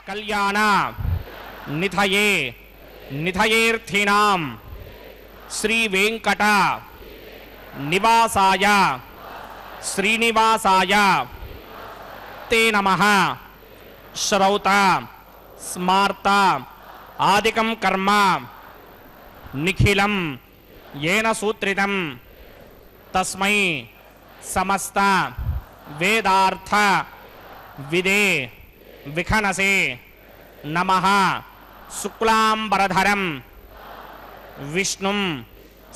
कल्याण निधये निधयेऽर्थिनां श्री वेंकट निवासाय श्रीनिवासाय ते नमः। श्रौता स्मार्ता आदिकं कर्म निखिलं येन सूत्रितं तस्मै समस्त वेदार्थ विदे विखनसे नमः। शुक्लांबरधरं विष्णुं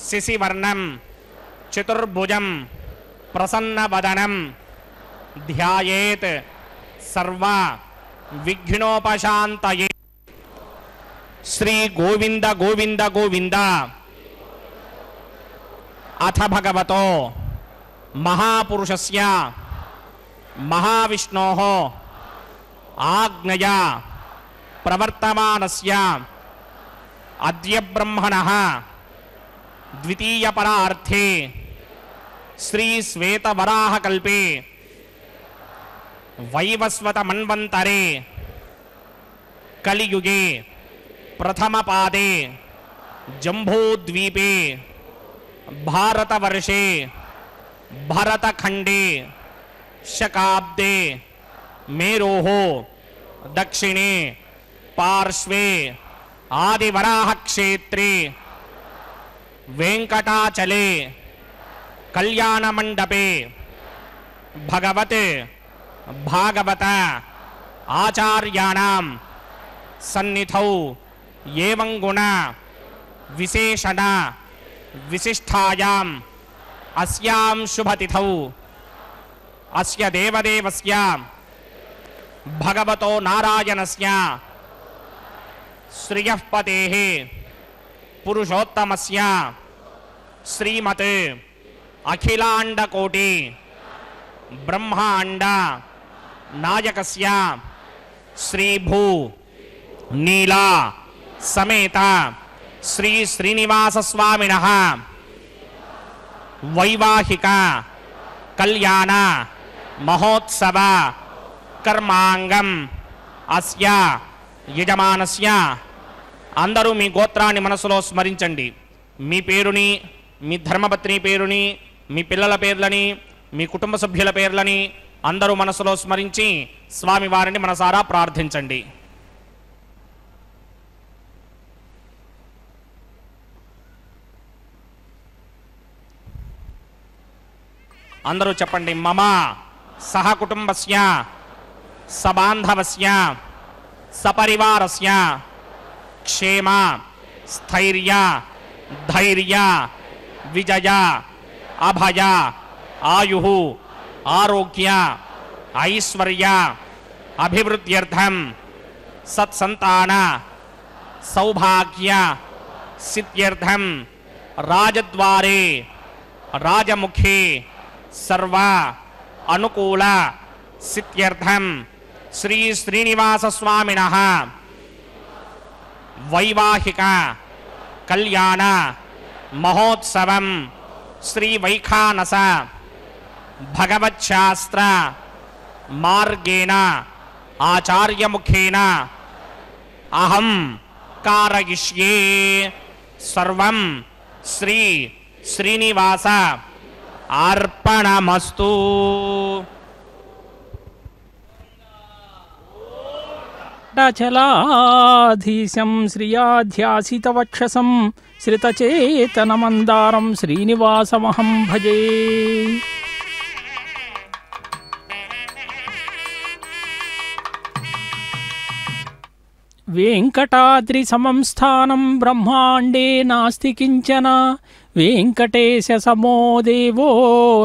शिशिवर्णं चतुर्भुजं प्रसन्नवदनं ध्यायेत् सर्व विघ्नोपशान्तये। श्री गोविंद गोविंद गोविंद। अथ भगवतो महापुरुषस्य महाविष्णोः आज्ञया प्रवर्तमानस्य अद्य ब्रह्मणः द्वितीय परार्थे श्री श्वेतवराहकल्पे वैवस्वत मन्वन्तरे कलियुगे प्रथम पादे जम्बूद्वीपे भारतवर्षे भरतखंडे शकाब्दे मेरोः दक्षिणे पार्श्वे आदिवराह क्षेत्रे वेंकटाचले कल्याण मंडपे भगवते भागवत आचार्याणां सन्निधौ एवं गुण विशेषण विशिष्टायाम् अस्यां शुभतिथौ अस्य देवदेवस्य भगवतो नारायणस्य श्रियः पतेः पुरुषोत्तमस्य श्रीमते अखिलांडकोटि ब्रह्मांड नायकस्य श्रीभू नीला समेत श्री श्रीनिवास स्वामिनः वैवाहिक कल्याण महोत्सव कर्मांगम अस्य यजमानस्य అందరూ మీ గోత్రాన్ని మనసులో స్మరించండి. మీ పేరుని, మీ ధర్మపత్ని పేరుని, మీ పిల్లల పేర్లని, మీ కుటుంబ సభ్యుల పేర్లని అందరూ మనసులో స్మరించి స్వామి వారిని మనసారా ప్రార్థించండి. అందరూ చెప్పండి. మమ సహ కుటుంబస్య సబాంధవస్య సపరివారస్య क्षेम स्थैर्य धैर्य विजय अभय आयुः आरोग्य ऐश्वर्य अभिवृद्ध्यर्थं सत्संतान सौभाग्य सिद्ध्यर्थं राजद्वारे राजमुखे सर्व अनुकूल सिद्ध्यर्थं श्री श्रीनिवास स्वामिनः वैवाहिक कल्याण महोत्सवं श्री वैखानस भगवच्छास्त्र मार्गेण आचार्य मुखेन अहं कारयिष्ये सर्वं श्री श्रीनिवास अर्पणमस्तु. చలాధీశం శ్రియాధ్యాసితవక్షసం శ్రితచేతనమందారం శ్రీనివాసమహం భజే. వెంకటాద్రి సమం స్థానం బ్రహ్మాండే నాస్తి కించన వెంకటేశ సమో దేవో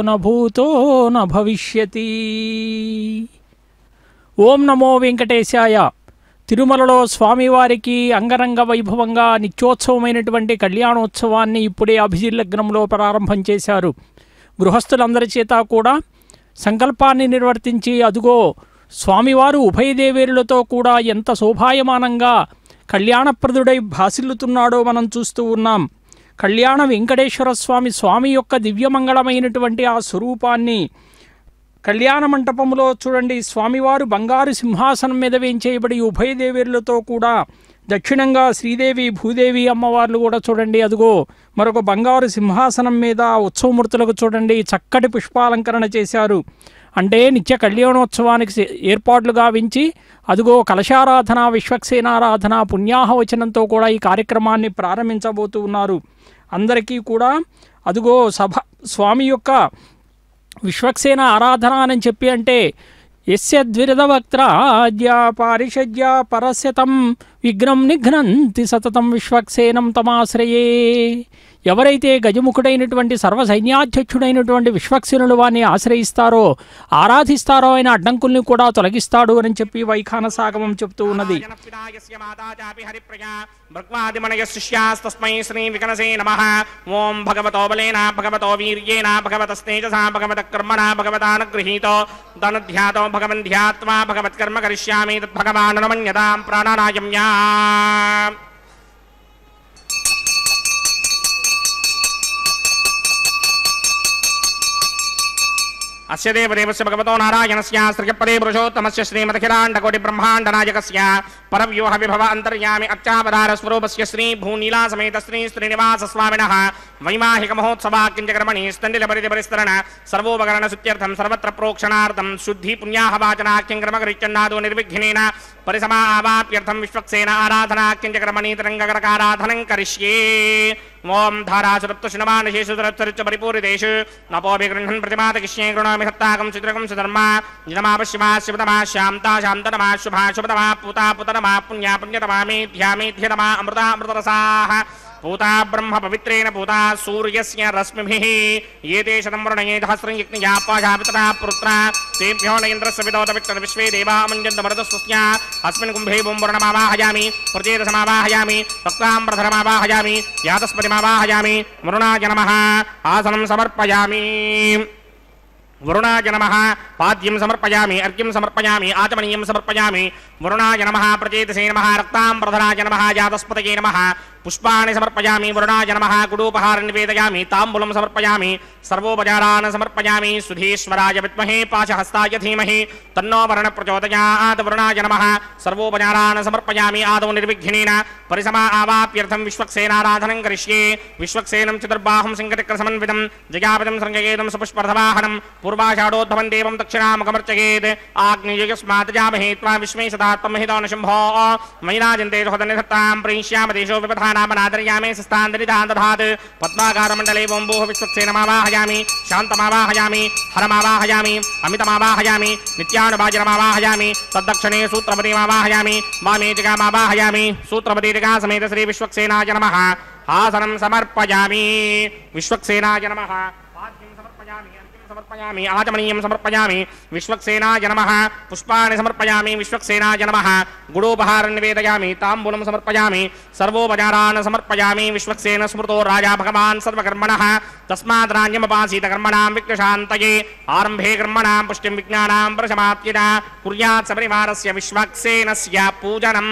న భూతో న భవిష్యతి. ఓం నమో వెంకటేశాయ. తిరుమలలో స్వామివారికి అంగరంగ వైభవంగా నిత్యోత్సవమైనటువంటి కళ్యాణోత్సవాన్ని ఇప్పుడే అభిజిల్లగ్నంలో ప్రారంభం చేశారు. గృహస్థులందరి చేత కూడా సంకల్పాన్ని నిర్వర్తించి అదుగో స్వామివారు ఉభయదేవేరులతో కూడా ఎంత శోభాయమానంగా కళ్యాణప్రదుడై భాసిల్లుతున్నాడో మనం చూస్తూ ఉన్నాం. కళ్యాణ వెంకటేశ్వర స్వామి యొక్క దివ్యమంగళమైనటువంటి ఆ స్వరూపాన్ని కళ్యాణ మంటపంలో చూడండి. స్వామివారు బంగారు సింహాసనం మీద వేంచేయబడి ఉభయదేవేరులతో కూడా దక్షిణంగా శ్రీదేవి భూదేవి అమ్మవార్లు కూడా చూడండి అదుగో మరొక బంగారు సింహాసనం మీద ఉత్సవమూర్తులకు చూడండి చక్కటి పుష్పాలంకరణ చేశారు. అంటే నిత్య కళ్యాణోత్సవానికి ఏర్పాట్లు గావించి అదుగో కలశారాధన విశ్వక్సేనారాధన పుణ్యాహవచనంతో కూడా ఈ కార్యక్రమాన్ని ప్రారంభించబోతూ ఉన్నారు. అందరికీ కూడా అదుగో స్వామి యొక్క విశ్వక్సేన ఆరాధన అని చెప్పి అంటే యస్య ద్విరదవక్త్రాద్య పారిషజ్య పరస్యతం విఘ్నం నిఘ్నంతి సతతం విశ్వక్సేనం తమాశ్రయే. ఎవరైతే గజముఖుడైనటువంటి సర్వసైన్యాధ్యక్షుడైనటువంటి విశ్వక్సేనులు వారిని ఆశ్రయిస్తారో ఆరాధిస్తారో ఆయన అడ్డంకుల్ని కూడా తొలగిస్తాడు అని చెప్పి వైఖానసాగమం చెప్తూ ఉన్నది. ఓం భగవతో బలేన భగవతో వీర్యేణ భగవతస్తేజసా భగవతకర్మణ భగవతానుగృహీతో ధనుధ్యాతో భగవన్ ధ్యాత్వా భగవత్కర్మ కరిష్యామి తద్భగవాన్ నమన్యతాం ప్రాణానాయమ్యా. अस्य देवदेवस्य भगवतो नारायणस्य श्रीपदे पुरुषोत्तमस्य श्रीमदखिलाण्डकोटि ब्रह्माण्डनायकस्य परव्यूह विभव अन्तर्यामि अत्यावतार स्वरूपस्य श्री भूनीला समेत श्री श्रीनिवास स्वामिनः वैवाहिक महोत्सवाकिञ्चकर्मणि स्तण्डिलपरिधिपरिस्तरण सर्वोपकरण सुत्यर्थं सर्वत्र प्रोक्षणार्थं शुद्धि पुण्याहवाचनाख्यङ्क्रमकरिचन्नादो निर्विघ्नेन परिसमावाप्यर्थं विश्वक्सेन आराधनाख्यञ्चकर्मणि तरङ्गकरकाराधनं करिष्ये. ఓం ధారాసురప్తశునమానశేషు సురప్తరిచ్చ పరిపూరితేషు నపోభిగృహ్ణన్ ప్రతిమాతకిష్యే గృణామి హత్తాకం చిత్రకం సుధర్మ జినమాపశ్యమా శివతమా శాంతా శాంతనమా శుభా శుభతమా పూతా పుతనమా పుణ్యా పుణ్యతమా మేధ్యా మేధ్యతమా అమృతా అమృతరసాః పూతా బ్రహ్మ పవిత్రేణ పూతా సూర్యస్య రశ్మిభిః ఏతే శతం వరుణయే సహస్రం యజ్ఞయా పాశాపితరా పుత్రా తేభ్యో న ఇంద్రస్య విదోత విక్టర్ విశ్వే దేవా మంజంత మరుతస్వస్య అస్మిన్ కుంభే బొంబురణమావాహయామి ప్రచేతసమావాహయామి రక్తాంబరధరమావాహయామి యాతస్పతిమావాహయామి వరుణాయ నమః ఆసనం సమర్పయామి వరుణాయ నమః పాద్యం సమర్పయామి అర్ఘ్యం సమర్పయామి ఆచమనీయం సమర్పయామి వరుణాయ నమః ప్రచేతసే నమః రక్తాంబరధరాయ నమః యాతస్పతయే నమః పుష్పాణి సమర్పయామి వరుణాయ నమః గుడోపహారం నివేదయామి తాంబూలం సమర్పయామి సర్వోపచారాన్ సమర్పయామి సుధీశ్వరాయ విద్మహే పాశహస్తాయ ధీమహి తన్నో వరుణ ప్రచోదయాత్ వరుణాయ నమః సర్వోపచారాన్ సమర్పయామి ఆదౌ నిర్విఘ్నేన పరిసమా ఆవాప్యర్థం విశ్వక్సేనారాధనం కరిష్యే విశ్వక్సేనం చతుర్బాహుం సింగచక్రసమన్వితం జయాపదం సంగయేదం సుపుష్పర్ధవాహనం పూర్వాషాఢోద్భవం దేవం దక్షిణాముఖమర్చయేత్ ఆగ్నేయస్మాత్ జామహే త్వా విశ్వే సదాత్మహితో శంభో మైనాజంతే హృదనిధత్తాం ప్రేష్యామ దేశో విపథానామనాదర్యామే సస్తాందరిదాన్ దధాత్ పద్మాకారమండలే ఓంభూః విశ్వక్సేనమావాహయామి శాంతమావాహయామి హరమావాహయామి అమితమావాహయామి నిత్యానుభాజనమావాహయామి తద్దక్షిణే సూత్రపతిమావాహయామి వామే జగామావాహయామి సూత్రపతి జగా సమేత శ్రీ విశ్వక్సేనాయ నమః ఆసనం సమర్పయామి విశ్వక్సేనాయ నమః పాద్యం సమర్పయామి సమర్పయామి ఆచమనీయం సమర్పయామి విశ్వక్సేనాయ నమః పుష్పాణి సమర్పయామి విశ్వక్సేనాయ నమః గుడోపహారం నివేదయామి తాంబూలం సమర్పయామి సర్వోపచారాన్ సమర్పయామి విశ్వక్సేన స్మృతో రాజా భగవాన్ సర్వకర్మణః తస్మాత్ రాజ్యమపాసీత కర్మణాం విఘ్నశాంతయే ఆరంభే కర్మణాం పుష్టిం విజ్ఞానాం ప్రశమాప్యత కుర్యాత్ సపరివారస్య విశ్వక్సేనస్య పూజనం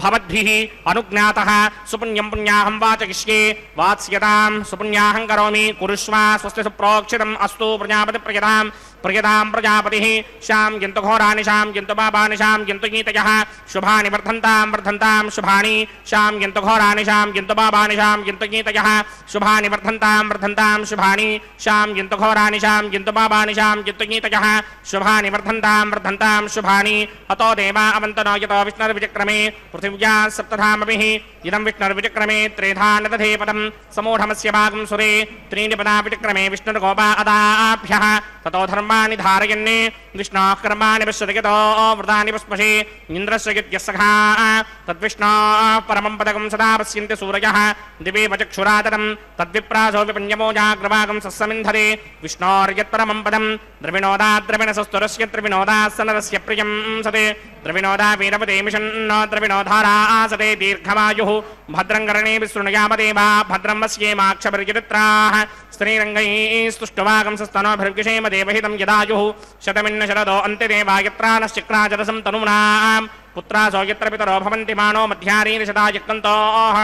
భవద్భిః అనుజ్ఞాతః సుపుణ్యం పుణ్యాహం వాచయిష్యే వాత్స్యతాం సుపుణ్యాహం కరోమి కురుష్వ స్వస్తి సుప్రోక్షితం అస్తు ప్రజాపతి ప్రజతాం ప్రజాపతి శాం జంతు ఘోరాని శాం జంతు పాపాని శాం జంతు గీతయః శుభాని వర్ధంతాం శుభాని శాం జంతు ఘోరాని శాం జంతు పాపాని శాం జంతు గీతయః శుభాని వర్ధంతాం శుభాని శాం జంతు ఘోరాని శాం జంతు పాపాని శాం జంతు గీతయః శుభాని వర్ధంతాం శుభాని అతో దేవా అవంతనో యతో విష్ణుర్విచక్రమే పృథివ్యా సప్తధామభిః ఇదం విష్ణుర్విచక్రమే త్రేధా నదధే పదం సమూఢమస్య భాగం సురే త్రీణి పదా విచక్రమే విష్ణుర్గోపా అదాభ్యః తతో ధర్మాణి ధారయన్నే విష్ణోః కర్మాణి పశ్యతి యతో వ్రతాని పుష్పషే ఇంద్రస్య యజ్ఞः సఖా తద్విష్ణోః పరమం పదకం సదా పశ్యంతి సూరయः దివే వచక్షురాతరం తద్విప్రాసో విపన్యమోజాగ్రవాగం సస్సమింధరే విష్ణోర్యత్పరమం పదం ద్రవిణోదాద్రవిణసస్తురస్య ద్రవిణోదాసనరస్య ప్రియం సతే ద్రవిణోదా వీరపదే మిషన్నో ద్రవిణోధారా ఆసతే దీర్ఘమాయుః భద్రం కర్ణే విశృణుయామ దేవా భద్రం వస్యేమాక్షపరిచరిత్రాः స్త్రీరంగైస్తుష్టవాగం సస్తనోభిర్విషేమ దేవహితం యదాయుః శతమిన్న శరదో అంత్యదేవాయత్రానశ్చక్రాచరసం తనూనాం పుత్రాసో యత్ర పితరో భవంతి మానో మధ్యారీని శతాయక్కంతోః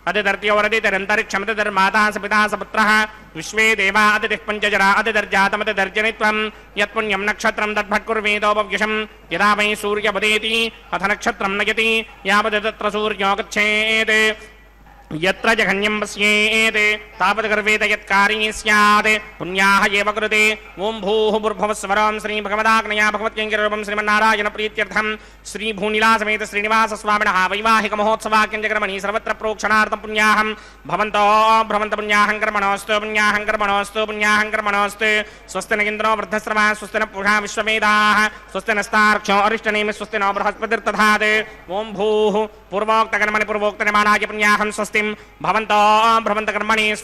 అతిదర్త్యోరదితరంతరిక్షమతిర్మాతా సపితా సపుత్రః విశ్వే దేవా అతిథిః పంచజరా అతిదర్జాతమతిదర్జనిత్వం యత్పుణ్యం నక్షత్రం తద్భట్కుర్వేదోపవ్యషం యదా వై సూర్యపదేతి అథ నక్షత్రం నయతి యావద్ తత్ర సూర్యో గచ్ఛేత్ यत्र जघन्यं पश्येत् तावत् गर्वेत यत्कारी स्यात् पुण्याः एव कृते ओं भूः भुर्भुवस्वरं श्रीभगवदाग्नया भगवत्यङ्गिरूपं श्रीमन्नारायण प्रीत्यर्थं श्रीभूनिलासमेत श्रीनिवासस्वामिनः वैवाहिकमहोत्सवाख्यं जगर्मणि सर्वत्र प्रोक्षणार्थं पुण्याहं भवन्तो भ्रमन्त पुण्याहं कर्मणोऽस्तु स्वस्ति न इन्द्रो वृद्धश्रवा स्वस्ति न पूषा विश्ववेदाः स्वस्ति नस्तार्क्ष्यो अरिष्टनेमि स्वस्ति नो बृहस्पतिर्दधात् ओं भूः पूर्वोक्तकर्मणि पूर्वोक्तनिमानाय पुण्याहं स्वस्ति भवन्तो भ्रमन्त कर्मणि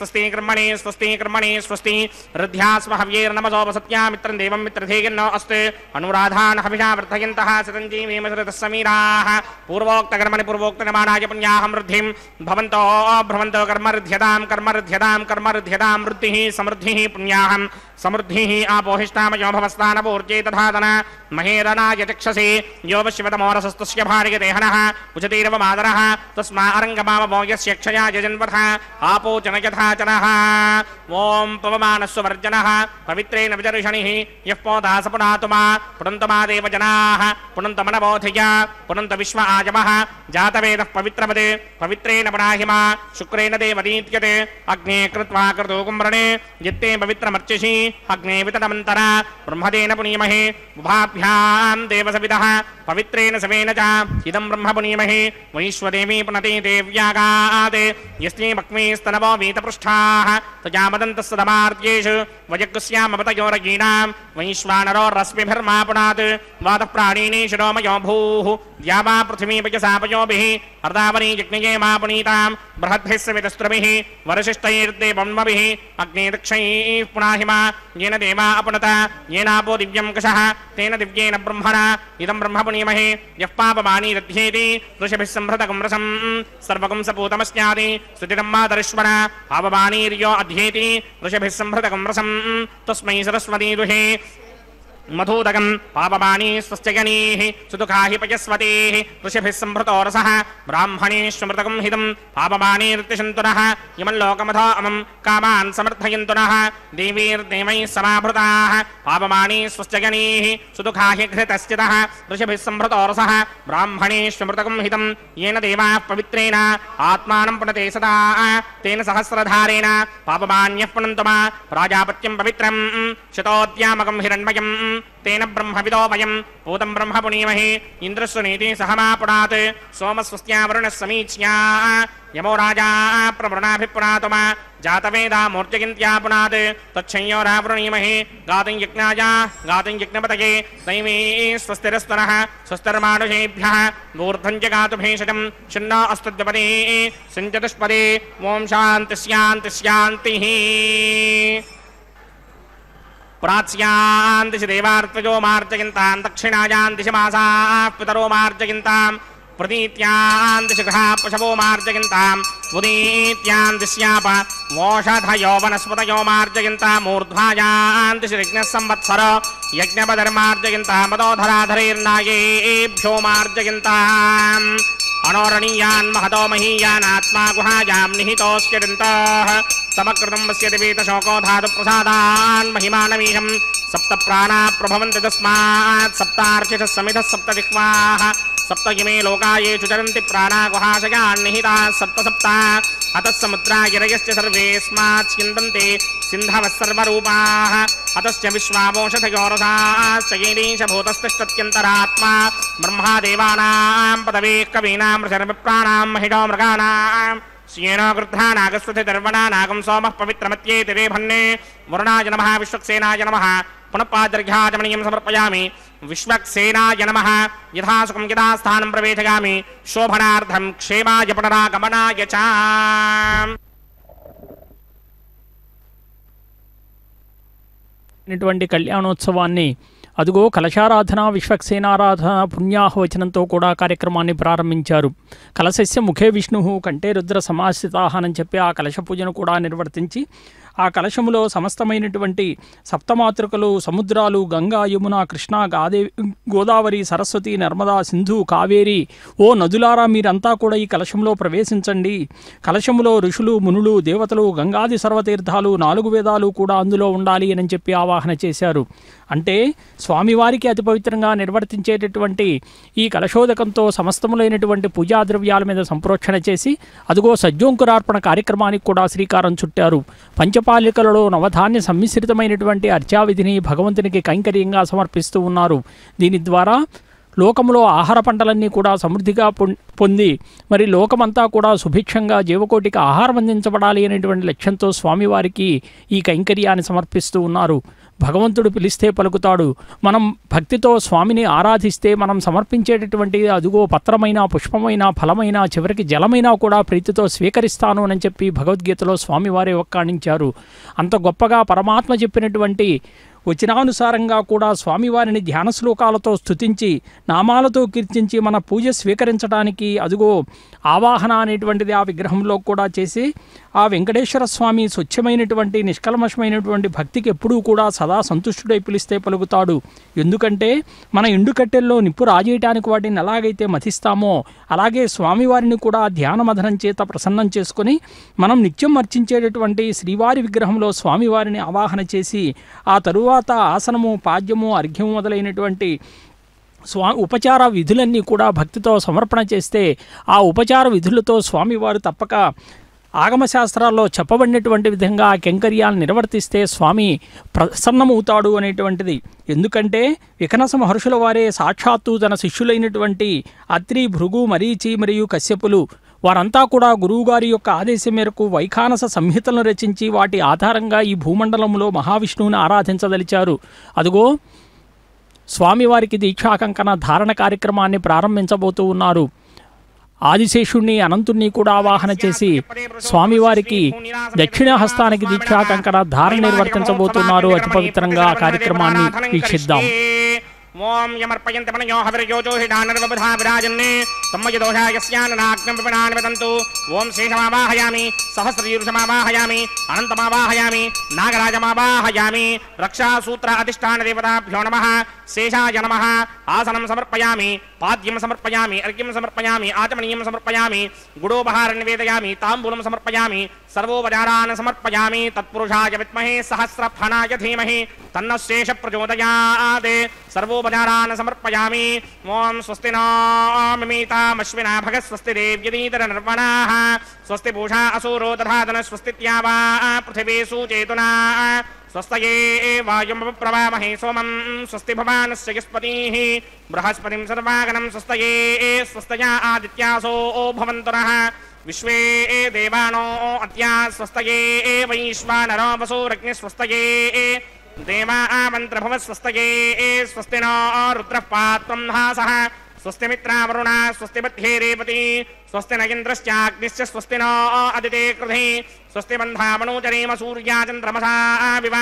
स्वस्ति हृद्यास्व हव्यैर्नमसोपसत्यामित्रं देवं मित्रधेयन्नो अस्तु अनुराधान् हविषा वर्धयन्तः सतञ्जीवेम सरितः समीराः पूर्वोक्तकर्मणि पूर्वोक्तनिमानाय पुण्याहं वृद्धिं भवन्तो भ्रमन्तो कर्मरुध्यतां वृद्धिः समृद्धिः पुण्याहं समृद्धिः आपोहिष्टामयो भवस्तानपूर्जे तथादन महेरनाय चक्षसे यो वश्यवतमोरसस्तस्य भार्यदेहनः उचतीरवमादरः तस्मा अरङ्गमावमो यस्य क्षया यजन्वथः आपोचन यथाचनः ओं पवमानस्ववर्जनः पवित्रेण विजर्षणिः यः पोधा स पुनातु मा पुनन्तु मा देवजनाः पुनन्तमनबोधय पुनन्त विश्व आजमः जातवेदः पवित्रपदे पवित्रेण पुनाहि मा शुक्रेण देवदीत्यते अग्ने कृत्वा क्रतु कुम्भरणे यत्ते पवित्रमर्चिषि अग्ने विततमन्तरा ब्रह्मदेन पुनीमहे उभाभ्यां देवसविदः पवित्रेण सवेन च इदं ब्रह्म पुनीमहे वैश्वदेवी पुनते देव्यागात् वीतपृष्ठात् यस्मै भक्मीस्तनवो वीतपृष्ठाः तजामदन्तस्तदमार्त्येषु वजग्स्यामवतयोरगीणां वैश्वानरो रश्मिभिर्मापुनात् वातः प्राणिनी शिरोमयो भूः द्यावा पृथिवी वयसापयोभिः अर्धावनी यज्ञये मापुनीतां बृहद्भिः सवितस्त्रभिः वरशिष्टैर्देवन्मभिः अग्नेदक्षैः पुनाहिमा येन देवा अपनत येनापो दिव्यं कषः तेन दिव्येन ब्रह्मणा इदं ब्रह्म पुनीमहे यः पापमानी दध्येति ऋषिभिः संभृतकं रसं सर्वकं सपूतमस्यादि स्तुतिरं मातरिश्वर पापमानीर्यो अध्येति ऋषिभिः संभृतकं रसं तस्मै सरस्वती दुहे मधुदकं पापमानी स्वस्त्यगनीः सुदुःखाहि पयस्वतीः ऋषिभिः संभृतो रसः ब्राह्मणेष्वमृतकं हितं पापमानीर्तिशन्तुनः यमल्लोकमथो अमं कामान् समर्थयन्तुनः देवीर्देवैः समाभृताः पापमानी स्वस्त्यगनीः सुदुःखाहि घृतस्थितः ऋषिभिः संभृतो रसः ब्राह्मणेष्वमृतकं हितं येन देवाः पवित्रेण आत्मानं पुनते सदा तेन सहस्रधारेण पापमान्यः पुनन्तु मा प्राजापत्यं पवित्रं शतोद्यामकं हिरण्मयं तेन ब्रह्मविदो वयं भूतं ब्रह्म पुनीमहे इन्द्रस्वनीति सहमापुनात् सोमस्वस्त्यावरुणः समीच्या यमो राजा प्रवृणाभिपुनातुमा जातवेदा मूर्तिगिन्त्यापुनात् तच्छंयोरावृणीमहे गातं यज्ञपतये दैवी स्वस्तिरस्तनः स्वस्तिर्मानुषेभ्यः मूर्धं च गातु भेषजं छिन्नो अस्तुद्विपदे सञ्चतुष्पदे ॐ शान्तिः प्राच्यान्तिषि देवार्त्वजो मार्जयन्तां दक्षिणायान्तिषि मासाः पितरो मार्जयन्तां प्रतीत्यान्तिषि गृहाः पशवो मार्जयन्ताम् उदीत्यान्तिश्याप वोषधयो वनस्पतयो मार्जयन्ताम् ऊर्ध्वायान्तिषि यज्ञः संवत्सर यज्ञपदर्मार्जयन्ताम् मदोधराधरैर्नायेभ्यो मार्जयन्ताम् अनोरणीयान् महतो महीयान् आत्मा गुहायां निहितोऽस्य दन्तः समकृतं वस्य दिवेतशोको धातुप्रसादान् महिमानमीहं सप्त प्राणा प्रभवन्ति तस्मात् सप्तार्चिषः समिधः सप्तजिह्वाः सप्त इमे लोकाये चरन्ति प्राणा गुहाशयान् निहिताः सप्त अतः समुद्रा गिरयश्च सर्वेऽस्मात् स्यन्दन्ते सिन्धवः सर्वरूपाः अतश्च विश्वावोषधयोरसाश्च येनीशभूतस्तिष्ठत्यन्तरात्मा ब्रह्मा देवानां पदवे कवीनां ऋषिर्विप्राणां महिषो मृगाणां श्येनो गृध्रा नागस्वतिर्वणा नागं सोमः पवित्रमत्येतिरे भन्ने वरुणाय नमः विश्वक्सेनाय नमः पुनः पादर्घ्याचमनीयं समर्पयामि विश्वक्सेनाय नमः यथासुखं यथास्थानं प्रवेशयामि शोभनार्थं क्षेमाय पुनरागमनाय च ఇటువంటి కళ్యాణోత్సవాన్ని అదుగో కలశారాధన విశ్వక్సేనారాధన పుణ్యాహవచనంతో కూడా కార్యక్రమాన్ని ప్రారంభించారు. కలశస్య ముఖే విష్ణు కంటే రుద్ర సమాశ్రితాః అని చెప్పి ఆ కలశ పూజను కూడా నిర్వర్తించి ఆ కలశములో సమస్తమైనటువంటి సప్తమాతృకలు సముద్రాలు గంగా యమున కృష్ణ గోదావరి సరస్వతి నర్మదా సింధు కావేరి ఓ నదులారా మీరంతా కూడా ఈ కలశంలో ప్రవేశించండి. కలశములో ఋషులు మునులు దేవతలు గంగాది సర్వతీర్థాలు 4 వేదాలు కూడా అందులో ఉండాలి అని చెప్పి ఆవాహన చేశారు. అంటే స్వామివారికి అతి పవిత్రంగా నిర్వర్తించేటటువంటి ఈ కలశోదకంతో సమస్తములైనటువంటి పూజా ద్రవ్యాల మీద సంప్రోక్షణ చేసి అదుగో సజ్జోంకురార్పణ కార్యక్రమానికి కూడా శ్రీకారం చుట్టారు. పంచపాలికలలో నవధాన్య సమ్మిశ్రితమైనటువంటి అర్చావిధిని భగవంతునికి కైంకర్యంగా సమర్పిస్తూ ఉన్నారు. దీని ద్వారా లోకంలో ఆహార పంటలన్నీ కూడా సమృద్ధిగా పొంది మరి లోకమంతా కూడా సుభిక్షంగా జీవకోటికి ఆహారం అందించబడాలి అనేటువంటి లక్ష్యంతో స్వామివారికి ఈ కైంకర్యాన్ని సమర్పిస్తూ ఉన్నారు. భగవంతుడు పిలిస్తే పలుకుతాడు. మనం భక్తితో స్వామిని ఆరాధిస్తే మనం సమర్పించేటటువంటి అదుగో పత్రమైన పుష్పమైన ఫలమైన చివరికి జలమైనా కూడా ప్రీతితో స్వీకరిస్తాను అని చెప్పి భగవద్గీతలో స్వామివారే వక్కాణించారు. అంత గొప్పగా పరమాత్మ చెప్పినటువంటి వచనానుసారంగా కూడా స్వామివారిని ధ్యాన శ్లోకాలతో స్తుతించి నామాలతో కీర్తించి మన పూజ స్వీకరించడానికి అదుగో ఆవాహన అనేటువంటిది ఆ విగ్రహంలో కూడా చేసి ఆ వెంకటేశ్వర స్వామి స్వచ్ఛమైనటువంటి నిష్కల్మషమైనటువంటి భక్తికి ఎప్పుడూ కూడా సదా సంతుష్టుడై పిలిస్తే పలుకుతాడు. ఎందుకంటే మన ఎండుకట్టెల్లో నిప్పు రాజేయటానికి వాటిని ఎలాగైతే మథిస్తామో అలాగే స్వామివారిని కూడా ధ్యానమధనం చేత ప్రసన్నం చేసుకొని మనం నిత్యం అర్చించేటటువంటి శ్రీవారి విగ్రహంలో స్వామివారిని ఆవాహన చేసి ఆ తరువాత ఆసనము పాద్యము అర్ఘ్యము మొదలైనటువంటి ఉపచార విధులన్నీ కూడా భక్తితో సమర్పణ చేస్తే ఆ ఉపచార విధులతో స్వామివారు తప్పక ఆగమశాస్త్రాల్లో చెప్పబడినటువంటి విధంగా ఆ కైంకర్యాలను నిర్వర్తిస్తే స్వామి ప్రసన్నమవుతాడు అనేటువంటిది. ఎందుకంటే వికనస మహర్షుల వారే సాక్షాత్తు తన శిష్యులైనటువంటి అత్రి భృగు మరీచి మరియు కశ్యపులు వారంతా కూడా గురువుగారి యొక్క ఆదేశం మేరకు వైఖానస సంహితలను రచించి వాటి ఆధారంగా ఈ భూమండలంలో మహావిష్ణువుని ఆరాధించదలిచారు. అదుగో స్వామివారికి దీక్షాకంకణ ధారణ కార్యక్రమాన్ని ప్రారంభించబోతూ ఉన్నారు. ఆదిశేషుణ్ణి అనంతుణ్ణి కూడా ఆవాహన చేసి స్వామివారికి దక్షిణహస్తానికి దీక్షాకంకణ ధారణ నిర్వర్తించబోతున్నారు. అతి పవిత్రంగా ఆ కార్యక్రమాన్ని వీక్షిద్దాం. ఓం యమర్పయంతి మనయో హవిర్యోజోహిడానర్వబుధా విరాజన్నే తమ్మయదోషాయస్యాననాగ్నం విపణాని వదంతు. ఓం శేషమావాహయామి, సహస్రశీర్షమావాహయామి, అనంతమావాహయామి, నాగరాజమావాహయామి. రక్షాసూత్ర అధిష్టాన దేవతాభ్యో నమః. శేషాయ నమః. ఆసనం సమర్పయామి, పాద్యం సమర్పయామి, అర్ఘ్యం సమర్పయామి, ఆచమనీయం సమర్పయామి, గుడోపహారం నివేదయామి, తాంబూలం సమర్పయామి, సర్వోపచారాన్ సమర్పయామి. తత్పురుషాయ విద్మహే సహస్రఫణాయ ధీమహి తన్నః శేష ప్రచోదయాత్. సర్వోపచారాన్ సమర్పయామి. ఓం స్వస్తి నో మిమీతామశ్వినా భగ స్వస్తి దేవ్యదీతర నిర్వణాః స్వస్తి పూషా అసూరో దధాతన స్వస్తిత్యావా పృథివీ సూచేతునా స్వస్తయే వాయుమప్రవామహే సోమం స్వస్తి భవానస్య యస్పతిః బృహస్పతిం సర్వాగణం స్వస్తయే స్వస్తయా ఆదిత్యాసో భవంతునః విశ్వే దేవానో అద్యా స్వస్తయే వైశ్వానరో వసూరగ్ని స్వస్తయే దేవా మంత్రభవ స్వస్తయే స్వస్తి నో రుద్రః పాత్వం హాసః స్వస్తి మిత్రావరుణ స్వస్తి మధ్యే రేవతి స్వస్తి న ఇంద్రశ్చాగ్నిశ్చ స్వస్తి నో అదితే కృధి స్వస్తి బంధామనోచరేమ సూర్యాచంద్రమసా వివ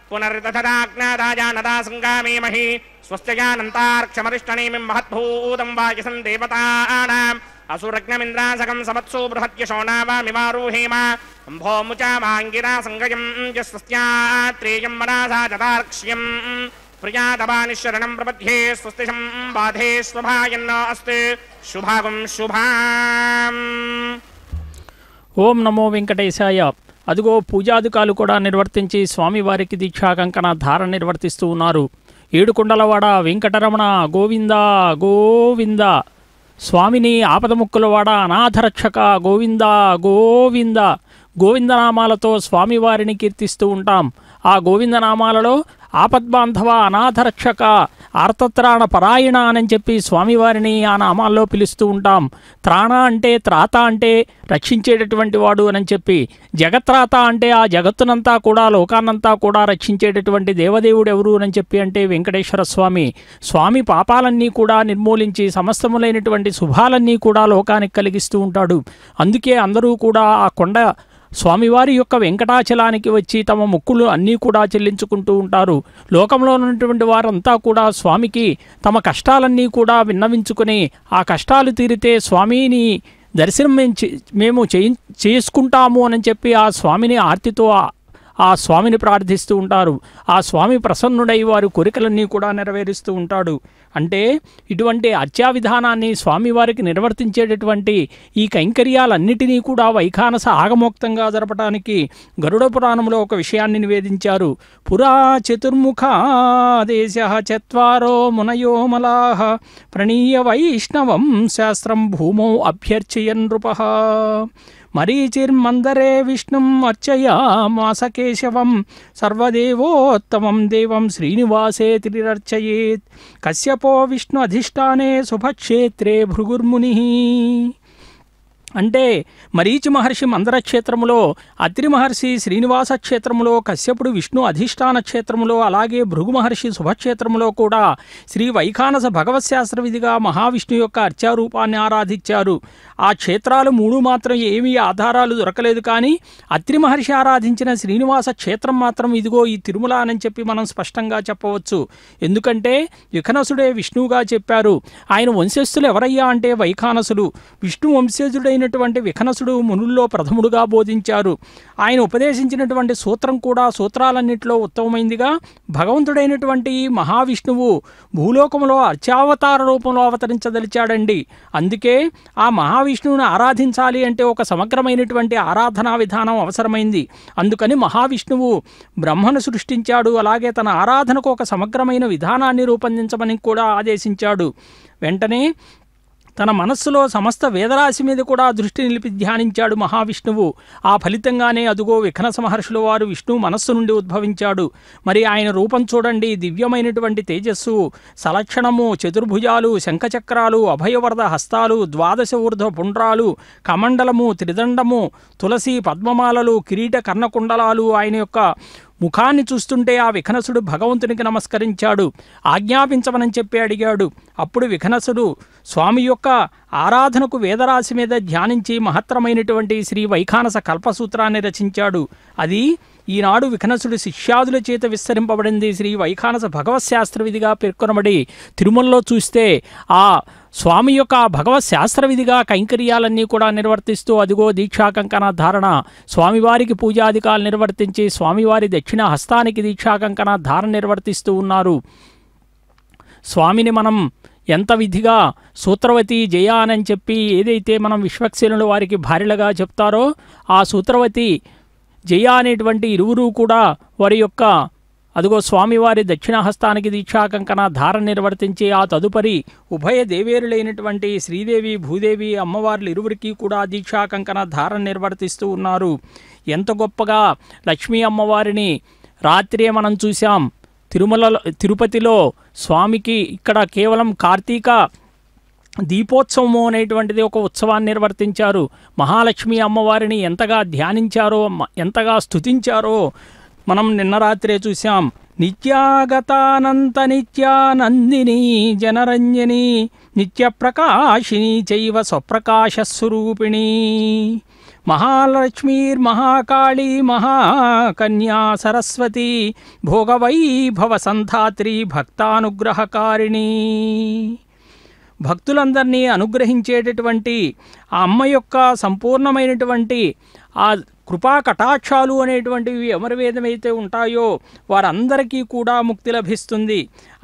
పునర్దధరాజ్ఞాదాజానదా సంగామేమహి స్వస్త్యజానంతార్క్షమరిష్టనేమిం మహద్భూతం వాయసం దేవతానాం అసురగ్నమింద్రాసకం సమత్సో బృహత్యశోనావామివారోహేమ అంభోముచామాంగిరా సంగయం స్వస్త్యాత్రేయం మనసా చతార్క్ష్యం ప్రియాతవానిశరణం ప్రపద్యే స్వస్తిశం బాధే స్వభాయన్న అస్తు శుభాగం శుభాం. ఓం నమో వెంకటేశాయ. అదిగో పూజాధికాలు కూడా నిర్వర్తించి స్వామివారికి దీక్షాకంకణ ధారణ నిర్వర్తిస్తూ ఉన్నారు. ఏడుకొండలవాడ వెంకటరమణ గోవింద గోవింద. స్వామిని ఆపదముక్కులవాడ అనాథరక్షక గోవింద గోవింద. గోవిందనామాలతో స్వామివారిని కీర్తిస్తూ ఉంటాం. ఆ గోవిందనామాలలో ఆపద్బాంధవ, అనాథరక్షక, ఆర్తత్రాణ పరాయణ అని చెప్పి స్వామివారిని ఆ నామాల్లో పిలుస్తూ ఉంటాం. త్రాణ అంటే త్రాత అంటే రక్షించేటటువంటి వాడు అని చెప్పి, జగత్రాత అంటే ఆ జగత్తునంతా కూడా లోకాన్నంతా కూడా రక్షించేటటువంటి దేవదేవుడు ఎవరు అని చెప్పి అంటే వెంకటేశ్వర స్వామి. స్వామి పాపాలన్నీ కూడా నిర్మూలించి సమస్తములైనటువంటి శుభాలన్నీ కూడా లోకానికి కలిగిస్తూ ఉంటాడు. అందుకే అందరూ కూడా ఆ కొండ స్వామివారి యొక్క వెంకటాచలానికి వచ్చి తమ మొక్కులు అన్నీ కూడా చెల్లించుకుంటూ ఉంటారు. లోకంలో ఉన్నటువంటి వారంతా కూడా స్వామికి తమ కష్టాలన్నీ కూడా విన్నవించుకుని ఆ కష్టాలు తీరితే స్వామిని దర్శనం మేము చేసుకుంటాము అని చెప్పి ఆ స్వామిని ఆర్తితో ఆ స్వామిని ప్రార్థిస్తూ ఉంటారు. ఆ స్వామి ప్రసన్నుడై వారి కోరికలన్నీ కూడా నెరవేరుస్తూ ఉంటాడు. అంటే ఇటువంటి అర్చా విధానాన్ని స్వామివారికి నిర్వర్తించేటటువంటి ఈ కైంకర్యాలన్నిటినీ కూడా వైఖానస ఆగమోక్తంగా జరపడానికి గరుడ పురాణంలో ఒక విషయాన్ని నివేదించారు. పురా చతుర్ముఖాదేశ చత్వారో మునయో మలాః ప్రణీయ వైష్ణవం శాస్త్రం భూమౌ అభ్యర్చయన్ నృపః మరీచిర్మందరే విష్ణుం అర్చయామాస కేశవం సర్వదేవోత్తమం దేవం శ్రీనివాసే త్రిరర్చయేత్ కశ్యపో విష్ణు అధిష్టానే శుభక్షేత్రే భృగుర్ముని. అంటే మరీచి మహర్షి మందర క్షేత్రములో, అత్రి మహర్షి శ్రీనివాస క్షేత్రములో, కశ్యపుడు విష్ణు అధిష్టాన క్షేత్రములో, అలాగే భృగు మహర్షి శుభక్షేత్రములో కూడా శ్రీ వైఖానస భగవత్శాస్త్ర విధిగా మహావిష్ణు యొక్క అర్చారూపాన్ని ఆరాధించారు. ఆ క్షేత్రాలు మూడు మాత్రం ఏమీ ఆధారాలు దొరకలేదు. కానీ అత్రి మహర్షి ఆరాధించిన శ్రీనివాస క్షేత్రం మాత్రం ఇదిగో ఈ తిరుమల అని చెప్పి మనం స్పష్టంగా చెప్పవచ్చు. ఎందుకంటే విఖనసుడే విష్ణువుగా చెప్పారు. ఆయన వంశస్థులు ఎవరయ్యా అంటే వైఖానసులు. విష్ణు వంశజుడైనటువంటి విఖనసుడు మునుల్లో ప్రథముడుగా బోధించారు. ఆయన ఉపదేశించినటువంటి సూత్రం కూడా సూత్రాలన్నింటిలో ఉత్తమమైందిగా భగవంతుడైనటువంటి మహావిష్ణువు భూలోకంలో అర్చావతార రూపంలో అవతరించదలిచాడండి. అందుకే ఆ మహావిష్ణువుని ఆరాధించాలి అంటే ఒక సమగ్రమైనటువంటి ఆరాధనా విధానం అవసరమైంది. అందుకని మహావిష్ణువు బ్రహ్మను సృష్టించాడు. అలాగే తన ఆరాధనకు ఒక సమగ్రమైన విధానాన్ని రూపొందించమని కూడా ఆదేశించాడు. వెంటనే తన మనస్సులో సమస్త వేదరాశి మీద కూడా దృష్టి నిలిపి ధ్యానించాడు మహావిష్ణువు. ఆ ఫలితంగానే అదుగో విఘ్నస మహర్షుల వారు విష్ణువు మనస్సు నుండి ఉద్భవించాడు. మరి ఆయన రూపం చూడండి, దివ్యమైనటువంటి తేజస్సు, సలక్షణము, చతుర్భుజాలు, శంఖచక్రాలు, అభయవరద హస్తాలు, ద్వాదశ ఊర్ధ్వ పుండ్రాలు, కమండలము, త్రిదండము, తులసి పద్మమాలలు, కిరీట కర్ణకుండలాలు. ఆయన యొక్క ముఖాన్ని చూస్తుంటే ఆ విఘ్నసుడు భగవంతునికి నమస్కరించాడు. ఆజ్ఞాపించమని చెప్పి అడిగాడు. అప్పుడు విఘ్నసుడు స్వామి యొక్క ఆరాధనకు వేదరాశి మీద ధ్యానించి మహత్తరమైనటువంటి శ్రీ వైఖానస కల్పసూత్రాన్ని రచించాడు. అది ఈనాడు విఘ్నసుడు శిష్యాదుల చేత విస్తరింపబడింది. శ్రీ వైఖానస భగవత్ శాస్త్రవిధిగా పేర్కొనబడి తిరుమలలో చూస్తే ఆ స్వామి యొక్క భగవత్ శాస్త్రవిధిగా కైంకర్యాలన్నీ కూడా నిర్వర్తిస్తూ అదిగో దీక్షాకంకణ ధారణ, స్వామివారికి పూజాధికాలు నిర్వర్తించి స్వామివారి దక్షిణ హస్తానికి దీక్షాకంకణ ధారణ నిర్వర్తిస్తూ ఉన్నారు. స్వామిని మనం ఎంత విధిగా సూత్రవతి జయ అని చెప్పి ఏదైతే మనం విశ్వక్సేనుల వారికి భార్యలుగా చెప్తారో ఆ సూత్రవతి జయ అనేటువంటి ఇరువురు కూడా వారి యొక్క అదిగో స్వామివారి దక్షిణహస్తానికి దీక్షాకంకణ ధారణ నిర్వర్తించి ఆ తదుపరి ఉభయ దేవేరులైనటువంటి శ్రీదేవి భూదేవి అమ్మవార్లు ఇరువురికి కూడా దీక్షాకంకణ ధారణ నిర్వర్తిస్తూ ఉన్నారు. ఎంత గొప్పగా లక్ష్మీ అమ్మవారిని రాత్రే మనం చూసాం. తిరుపతిలో స్వామికి ఇక్కడ కేవలం కార్తీక దీపోత్సవము అనేటువంటిది ఒక ఉత్సవాన్ని నిర్వర్తించారు. మహాలక్ష్మి అమ్మవారిని ఎంతగా ధ్యానించారో, ఎంతగా స్తుతించారో మనం నిన్న రాత్రే చూసాం. నిత్యాగతానంత నిత్యానందిని జనరంజని నిత్యప్రకాశిని చైవ స్వప్రకాశస్వరూపిణి మహాలక్ష్మీర్మహాకాళీ మహాకన్యా సరస్వతి భోగవైభవ సంధాత్రి భక్తానుగ్రహకారిణి. భక్తులందరినీ అనుగ్రహించేటటువంటి ఆ అమ్మ యొక్క సంపూర్ణమైనటువంటి ఆ కృపా కటాక్షాలు అనేటువంటివి అమరవేదమైతే ఉంటాయో వారందరికీ కూడా ముక్తి లభిస్తుంది.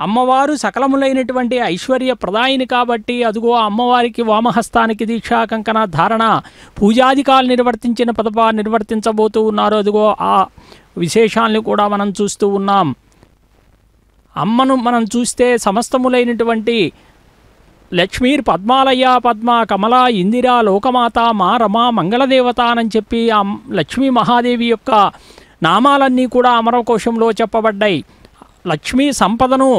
అమ్మవారు సకలములైనటువంటి ఐశ్వర్య ప్రదాయిని కాబట్టి అదుగో అమ్మవారికి వామహస్తానికి దీక్షాకంకణ ధారణ పూజాధికాలు నిర్వర్తించిన పదప నిర్వర్తించబోతూ ఉన్నారు. అదుగో ఆ విశేషాలను కూడా మనం చూస్తూ ఉన్నాం. అమ్మను మనం చూస్తే సమస్తములైనటువంటి లక్ష్మీర్ పద్మాలయ పద్మ కమలా ఇందిరా లోకమాత మా రమా మంగళదేవత అని చెప్పి ఆ లక్ష్మీ మహాదేవి యొక్క నామాలన్నీ కూడా అమరకోశంలో చెప్పబడ్డాయి. లక్ష్మీ సంపదను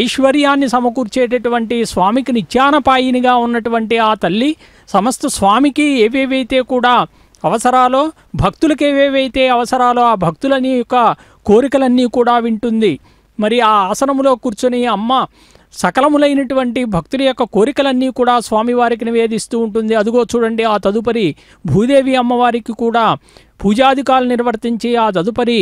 ఐశ్వర్యాన్ని సమకూర్చేటటువంటి స్వామికి నిత్యానపాయినిగా ఉన్నటువంటి ఆ తల్లి సమస్త స్వామికి ఏవేవైతే కూడా అవసరాలో, భక్తులకు ఏవేవైతే అవసరాలో ఆ భక్తులని యొక్క కోరికలన్నీ కూడా వింటుంది. మరి ఆ ఆసనములో కూర్చొని అమ్మ సకలములైనటువంటి భక్తుల యొక్క కోరికలన్నీ కూడా స్వామివారికి నివేదిస్తూ ఉంటుంది. అదుగో చూడండి, ఆ తదుపరి భూదేవి అమ్మవారికి కూడా పూజాధికాలు నిర్వర్తించి ఆ తదుపరి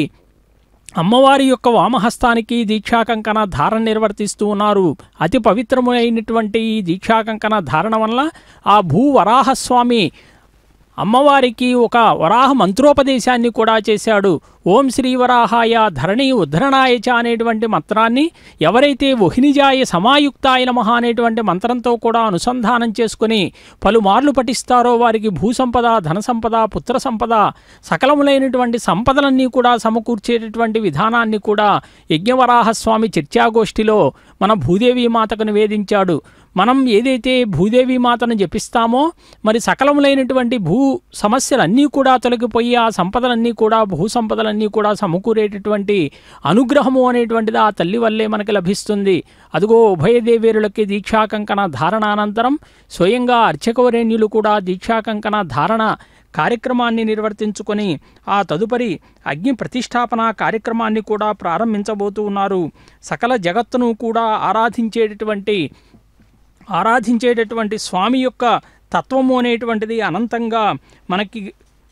అమ్మవారి యొక్క వామహస్తానికి దీక్షాకంకణ ధారణ నిర్వర్తిస్తూ ఉన్నారు. అతి పవిత్రమైనటువంటి ఈ దీక్షాకంకణ ధారణ వల్ల ఆ భూవరాహస్వామి అమ్మవారికి ఒక వరాహ మంత్రోపదేశాన్ని కూడా చేశాడు. ఓం శ్రీవరాహాయ ధరణి ఉద్ధరణాయ చ అనేటువంటి మంత్రాన్ని ఎవరైతే వహినిజాయ సమాయుక్తాయ నమః అనేటువంటి మంత్రంతో కూడా అనుసంధానం చేసుకుని పలుమార్లు పఠిస్తారో వారికి భూసంపద, ధన సంపద, పుత్ర సంపద, సకలములైనటువంటి సంపదలన్నీ కూడా సమకూర్చేటటువంటి విధానాన్ని కూడా యజ్ఞవరాహస్వామి చర్చాగోష్ఠిలో మన భూదేవి మాతకు నివేదించాడు. మనం ఏదైతే భూదేవి మాతను జపిస్తామో మరి సకలములైనటువంటి భూ సమస్యలన్నీ కూడా తొలగిపోయి ఆ సంపదలన్నీ కూడా భూ సంపదలన్నీ కూడా సమకూరేటటువంటి అనుగ్రహము అనేటువంటిది ఆ తల్లి వల్లే మనకి లభిస్తుంది. అదిగో ఉభయదేవేరులకి దీక్షాకంకణ ధారణ అనంతరం స్వయంగా అర్చకవరేణ్యులు కూడా దీక్షాకంకణ ధారణ కార్యక్రమాన్ని నిర్వర్తించుకొని ఆ తదుపరి అగ్ని ప్రతిష్టాపన కార్యక్రమాన్ని కూడా ప్రారంభించబోతూ ఉన్నారు. సకల జగత్తును కూడా ఆరాధించేటటువంటి స్వామి యొక్క తత్వము అనేటువంటిది అనంతంగా మనకి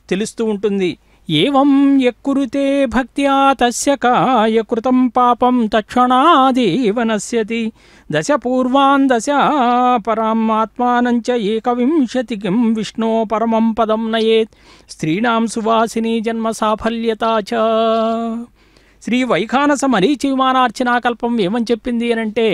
తెలుస్తూ ఉంటుంది. ఏవం యక్కురుతే భక్త్యా తస్య కాయ కృతం పాపం తక్షణాదేవ నశ్యతి దశ పూర్వాన్ దశ పరాం ఆత్మానంచ ఏకవింశతికిం విష్ణో పరమం పదం నయేత్ స్త్రీణాం సువాసిని జన్మ సాఫల్యతా చ. శ్రీ వైఖానస మరీచి విమానార్చనాకల్పం ఏమని చెప్పింది అనంటే,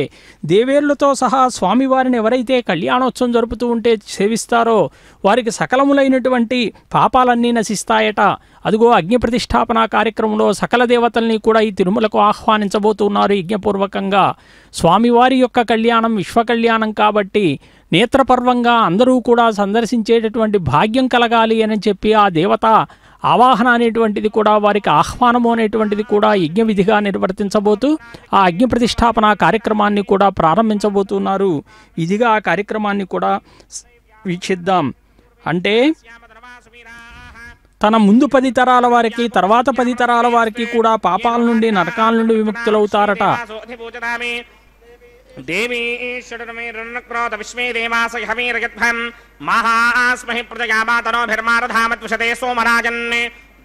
దేవేర్లతో సహా స్వామివారిని ఎవరైతే కళ్యాణోత్సవం జరుపుతూ ఉంటే సేవిస్తారో వారికి సకలములైనటువంటి పాపాలన్నీ నశిస్తాయట. అదిగో అగ్ని ప్రతిష్టాపన కార్యక్రమంలో సకల దేవతల్ని కూడా ఈ తిరుమలకు ఆహ్వానించబోతున్నారు యజ్ఞపూర్వకంగా. స్వామివారి యొక్క కళ్యాణం విశ్వ కళ్యాణం కాబట్టి నేత్రపర్వంగా అందరూ కూడా సందర్శించేటటువంటి భాగ్యం కలగాలి అని చెప్పి ఆ దేవత ఆవాహన అనేటువంటిది కూడా, వారికి ఆహ్వానము అనేటువంటిది కూడా యజ్ఞ విధిగా నిర్వర్తించబోతూ ఆ అగ్ని ప్రతిష్టాపన కార్యక్రమాన్ని కూడా ప్రారంభించబోతున్నారు. ఇదిగా ఆ కార్యక్రమాన్ని కూడా వీక్షిద్దాం. అంటే తన ముందు 10 తరాల వారికి, తర్వాత 10 తరాల వారికి కూడా పాపాల నుండి నరకాల నుండి విముక్తులవుతారట. దేవీ ఈశ్వరుక్రోధ విశ్వే దేవాస హవీరయధ్వం మహాస్మహి ప్రజయా మాతనోభిర్మారధామద్విషతే సోమరాజన్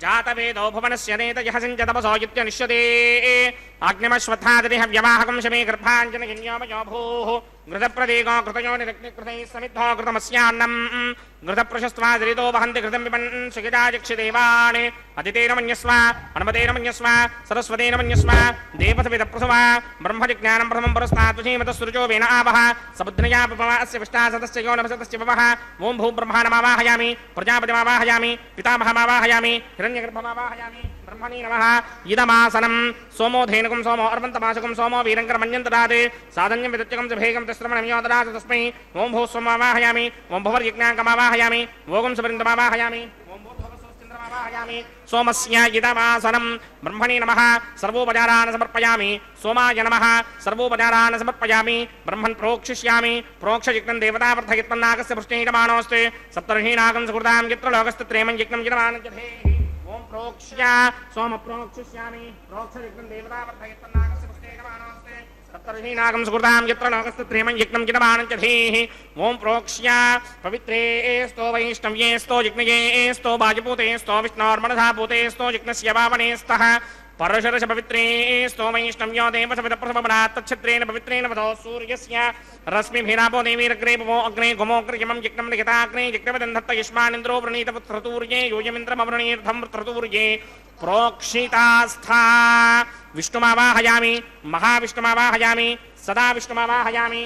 జాతవేదో భువనస్య నేతయః సంజతపసో ఇత్యనిష్యతే అగ్నిమశ్వత్థాదిరిహ వ్యవాహకం శమే గర్భాంజనగిన్యోమయో భూః घृतप्रदीको घृतयो निरग्निकृतैः समिद्धो घृतमस्यान्नम् घृतप्रशस्त्वादिरितो वहन्ति घृतं पिबन् सुखितायक्षदेवान् अदितेन मन्यस्व हनुमतेन मन्यस्व सरस्वतेन मन्यस्व देवसविदप्रसव ब्रह्मजिज्ञानं प्रथमं पुरस्तात् तुषीमतः वेन आवः सबुध्नया पपवा अस्य विष्टासतस्य यो नमसतस्य पवः ॐ भूब्रह्मा नमावाहयामि प्रजापतिमावाहयामि पितामहमावाहयामि हिरण्यगर्भमावाहयामि ब्रह्मणे नमः इदमासनं सोमो धेनुकं सोमो अर्वन्तमाशकं सोमो वीरङ्करमन्यन्तदात् साधन्यं विदत्यकं च भेगं तिस्रमणं योददात् तस्मै ॐ भूस्वमावाहयामि ॐ भुवर्यज्ञाङ्कमावाहयामि ओगं सबरिन्दमावाहयामि ॐ भूर्भुवस्वस्तिन्द्रमावाहयामि सोमस्य इदमासनं ब्रह्मणे नमः सर्वोपचारान् समर्पयामि सोमाय नमः सर्वोपचारान् समर्पयामि ब्रह्मन् प्रोक्षिष्यामि प्रोक्षयिक्तं देवतावर्धयित्वन्नागस्य पृष्ठेयमानोऽस्ति सप्तर्षीनागं सुकृतां यत्र लोकस्तत्रेमं यज्ञं यजमानजधे ओम प्रोक्ष्या सोम प्रोक्षिष्यामि प्रोक्षयिक्तं देवतावर्धयित्वन्नागस्य पृष्ठेयमानोऽस्ति सप्तर्षीनागं सुकृतां यत्र लोकस्तत्रेमं यज्ञं यजमानजधे ओम प्रोक्ष्या पवित्रे स्तो वैष्णव्ये स्तो यज्ञये स्तो वायुपूते स्तो विष्णोर्मनधापूते स्तो यज्ञस्य वावने स्तः परशरश पवित्रे स्तो वैष्णव्यो देवसविदप्रसवपरात् तच्छत्रेण पवित्रेण वधो सूर्यस्य रश्मिभिरापो देवीरग्रेपवो अग्ने गुमोग्रयमं यज्ञं लिखिताग्ने यज्ञवदन्धत्त युष्मानिन्द्रो वृणीतपुत्रतूर्ये यूयमिन्द्रमवृणीर्धं वृत्रतूर्ये प्रोक्षितास्था विष्णुमावाहयामि महाविष्णुमावाहयामि सदा विष्णुमावाहयामि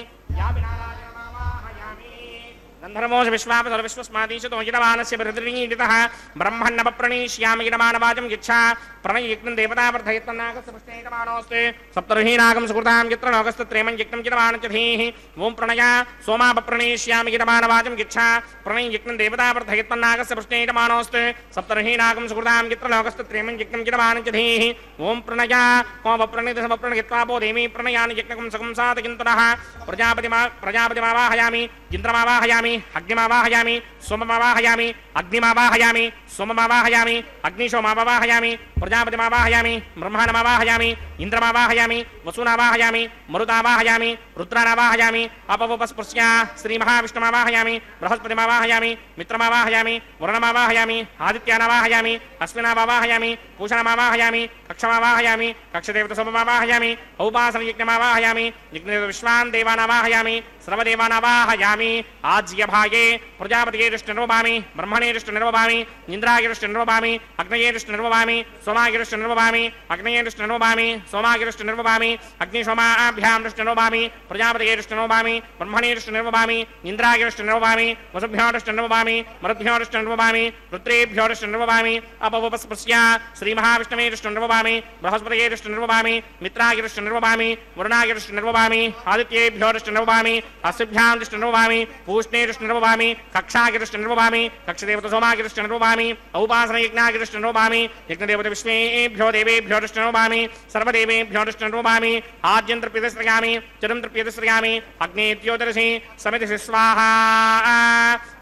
गन्धर्वोष विश्वापसर विश्वस्मादीशतो यजमानस्य बृहद्रीडितः ब्रह्मण्णपप्रणीष्यामि यजमानवाचं यच्छा प्रणययज्ञं देवतावर्धयित्वन्नागस्य पृष्ठेयमानोऽस्ति सप्तर्षीनागं सुकृतां यत्र लोकस्तत्रेमं यज्ञं यजमानजधीः ॐ प्रणया सोमापप्रणीष्यामि यजमानवाचं यच्छा प्रणययज्ञं देवतावर्धयित्वन्नागस्य पृष्ठेयमानोऽस्ति सप्तर्षीनागं सुकृतां यत्र लोकस्तत्रेमं यज्ञं यजमानजधीः ॐ प्रणया कोमप्रणितसमप्रणयित्वापो देवी प्रणयानि यज्ञकं सकं साधयन्तनः प्रजापतिमावाहयामि इन्द्रमावाहयामि अग्निमावाहयामि सोममावाहयामि अग्निमावाहयामि सोममावाहयामि अग्निशोमावाहयामि प्रजापतिमावाहयामि ब्रह्माणमावाहयामि इन्द्रमावाहयामि वसूनावाहयामि मरुतावाहयामि रुद्रानावाहयामि अपवपस्पृश्य श्रीमहाविष्णुमावाहयामि बृहस्पतिमावाहयामि मित्रमावाहयामि वरुणमावाहयामि आदित्यानावाहयामि अश्विनावाहयामि पूषणमावाहयामि कक्षमावाहयामि कक्षदेवतसोममावाहयामि औपासनयज्ञमावाहयामि यज्ञविश्वान् देवानावाहयामि सर्वदेवानावाहयामि आज्यभागे प्रजापतिये दृष्टिर्वभामि ब्रह्मणे दृष्टिर्वभामि इन्द्राय दृष्टिर्वभामि अग्नये दृष्टिर्वभामि सोमाय दृष्टिर्वभामि अग्नये दृष्टिर्वभामि सोमाय दृष्टिर्वभामि अग्निशोमाभ्यां दृष्टिर्वभामि प्रजापतिये दृष्टिर्वभामि ब्रह्मणे दृष्टिर्वभामि इन्द्राय दृष्टिर्वभामि वसुभ्यो दृष्टिर्वभामि मरुद्भ्यो दृष्टिर्वभामि रुद्रेभ्यो दृष्टिर्वभामि अपवपस्पृश्य श्रीमहाविष्णवे दृष्टिर्वभामि बृहस्पतये दृष्टिर्वभामि मित्राय दृष्टिर्वभामि वरुणाय दृष्टिर्वभामि आदित्येभ्यो दृष्टिर्वभामि अस्भ्यां दृष्टिर्वभामि पूष्णे दृष्टिर्वभामि कक्षाय दृष्टिर्वभामि कक्षदेवतसोमाय दृष्टिर्वभामि औपासनयज्ञाय दृष्टिर्वभामि यज्ञदेवतविश्वेभ्यो देवेभ्यो दृष्टिर्वभामि सर्वदेवेभ्यो दृष्टिर्वभामि आद्यं तृप्यतिस्रयामि चिरं तृप्यतिस्रयामि अग्नेत्योदरसि समितिषि स्वाहा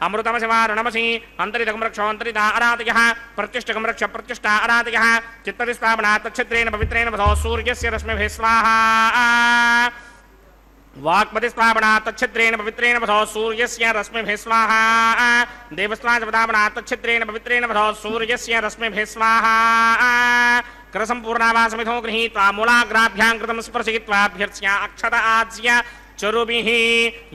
अमृतमसि वारुणमसि अन्तरिदकं रक्ष अन्तरिदा आराधयः प्रत्यष्टकं रक्ष प्रत्यष्टा आराधयः चित्तदिस्थापनात् तच्छिद्रेण पवित्रेण वधो सूर्यस्य रश्मिभिः स्वाहा वाक्पतिस्थापनात् तच्छिद्रेण पवित्रेण वधो सूर्यस्य रश्मिभिः स्वाहा देवस्त्वापनात् तच्छिद्रेण पवित्रेण वधो सूर्यस्य रश्मिभिः स्वाहा करसम्पूर्णावासमिधो गृहीत्वा मूलाग्राभ्यां कृतं स्पर्शयित्वाभ्यर्च्य अक्षत आज्य चरुभिः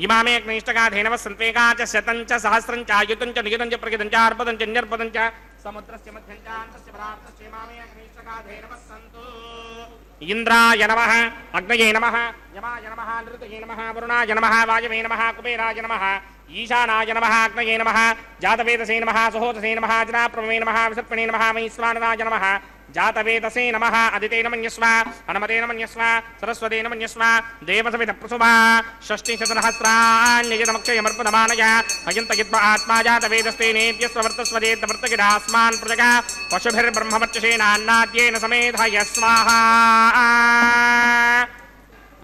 इमामे अग्निष्टका धेनवः सन्त्वेका च शतं च सहस्रं च आयुतं च नियुतं च प्रयुतं च अर्पदं च न्यर्पदं च సముద్రస్య మధ్యంచాంతస్య పదార్థస్య మామే అగ్నిష్టకాధే నమః సంతు. ఇంద్రాయ నమః, అగ్నయే నమః, యమాయ నమః, నృతయే నమః, వరుణాయ నమః, వాయవే నమః, కుబేరాయ నమః, ఈశానాయ నమః, అగ్నయే నమః, జాతవేదసే నమః, సుహోతసే నమః, జనాప్రభవే నమః, విసర్పణే నమః, వైశ్వానరాయ నమః, జాతవేదసే నమః, అదితేన మన్యస్వ, హనుమతేన మన్యస్వ, సరస్వతేన మన్యస్వ, దేవసవిత ప్రసుభా షష్ఠిశతసహస్రాణ్యజతమక్షయమర్పదమానయ అయంతగిత్వ ఆత్మా జాతవేదస్తేనేత్యస్వవర్తస్వదేతవర్తగిడాస్మాన్ ప్రజగా పశుభిర్బ్రహ్మవర్చసేనాన్నాద్యేన సమేధాయ స్వాహా.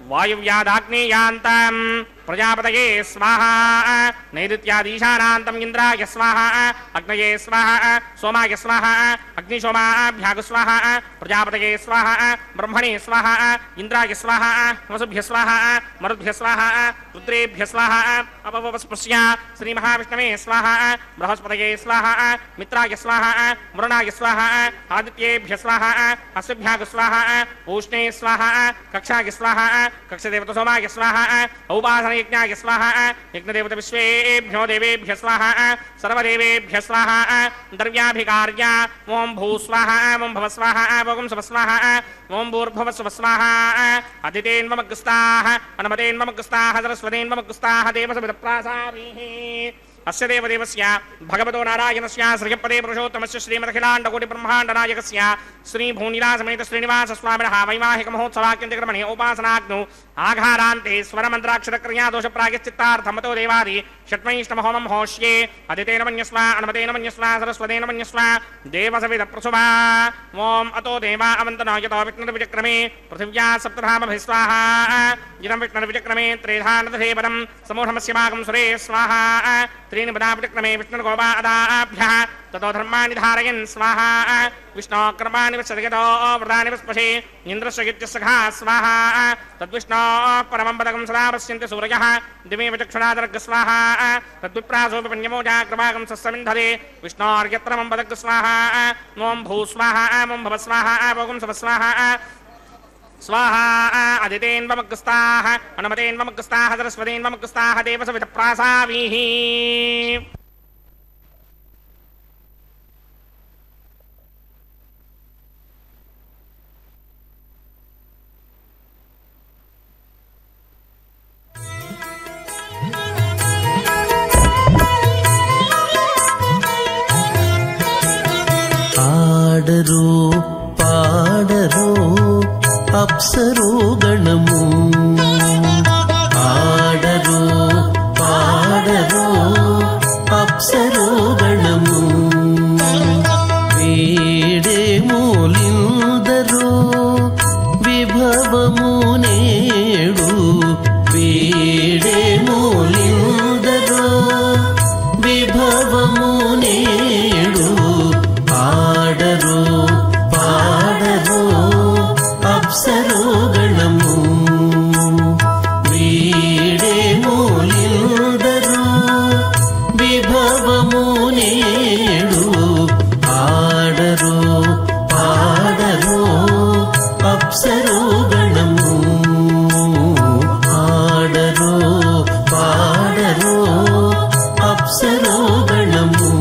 వాయువ్యాదాగ్నేయాంతం ప్రజాపతయే స్వాహా. నైరుత్యాదీశానాంతం ఇంద్రాయ స్వాహా. అగ్నయే స్వాహా. సోమాయ స్వాహా. అగ్నిశోమాభ్యాగు స్వాహా. ప్రజాపతయే స్వాహా. బ్రహ్మణే స్వాహా. ఇంద్రాయ స్వాహా. వసుభ్య స్వాహా. మరుద్భ్య స్వాహా. రుద్రేభ్య స్వాహా. అపవస్పృశ్య శ్రీ మహావిష్ణవే స్వాహా. బృహస్పతయే స్వాహా. మిత్రాయ స్వాహా. వరుణాయ స్వాహా. ఆదిత్యేభ్య స్వాహా. అశ్వభ్యాగు స్వాహా. ఊష్ణే స్వాహా. కక్షాయ స్వాహా. కక్షదేవత సోమాయ స్వాహా. ఔపాసనయజ్ఞాయ స్వాహా. యజ్ఞదేవత విశ్వేభ్యో దేవేభ్య స్వాహా. సర్వదేవేభ్య స్వాహా. ద్రవ్యాభికార్య ఓం భూ స్వాహా. ఓం భవ స్వాహా. ఓం శవ స్వాహా. ఓం భూర్భవ శవ స్వాహా. అదితేన్వమగ్స్తాః, హనుమతేన్వమగ్స్తాః, సరస్వతేన్వమగ్స్తాః, దేవసవిదప్రాసారీః. అస్య దేవదేవస్య భగవతో నారాయణస్య శ్రీయపదే పురుషోత్తమస్య శ్రీమదఖిలాండకోటి బ్రహ్మాండనాయకస్య శ్రీ భూనిలాసమేత శ్రీనివాస స్వామినః వైవాహిక మహోత్సవాఖ్యంతక్రమణే ఉపాసనాగ్నౌ ఆఘారాంతే స్వరమంత్రాక్షరక్రియా దోష ప్రాయశ్చిత్తార్థమతో దేవాది షట్మైష్టమహోమం హోష్యే. అదితేన మన్యస్వ, హనుమతేన మన్యస్వ, సరస్వతేన మన్యస్వ, దేవసవిద ప్రసుభా. ఓం అతో దేవా అవంతనాయతో విష్ణుర్విచక్రమే పృథివ్యా సప్తధామభిः స్వాహా. ఇదం విష్ణుర్విచక్రమే త్రేధానదధేపదం సమూఢమస్య భాగం సురే స్వాహా. त्रीणि पदाभिक्रमे विष्णुर्गोपादाभ्यः ततो धर्माणि धारयन् स्वाहा. विष्णोक्रमाणि विसर्गतो व्रतानि विस्पशे इन्द्रस्य सखा स्वाहा. तद्विष्णोः परमं पदकं सदा पश्यन्ति सूरयः दिवे विचक्षुणादर्ग स्वाहा. तद्विप्रासोऽपि पञ्चमोजाक्रमाकं सस्समिन्धरे विष्णोर्यत्रमं पदक स्वाहा. ओं भू स्वाहा. ओं भव स्वाहा. ओं शव स्वाहा. स्वाहा. अदितेन्वमग्स्ताः, हनुमतेन्वमग्स्ताः, सरस्वतेन्वमग्स्ताः, देवसवितप्रासावीः. ఆడరు పాడరు అప్సరో గణము. ఆడరు పాడరు అప్సరో గణము. వేడే మూలిందరు విభవము నేడు. వేడే మూలిందరు విభవము నేడు. ఆడరు పాడరు అప్సరో గణము. వీడే మూలిందరు విభవము నేడు. ఆడరు పాడరు అప్సరో గణము. ఆడరు పాడరు అప్సరో గణము.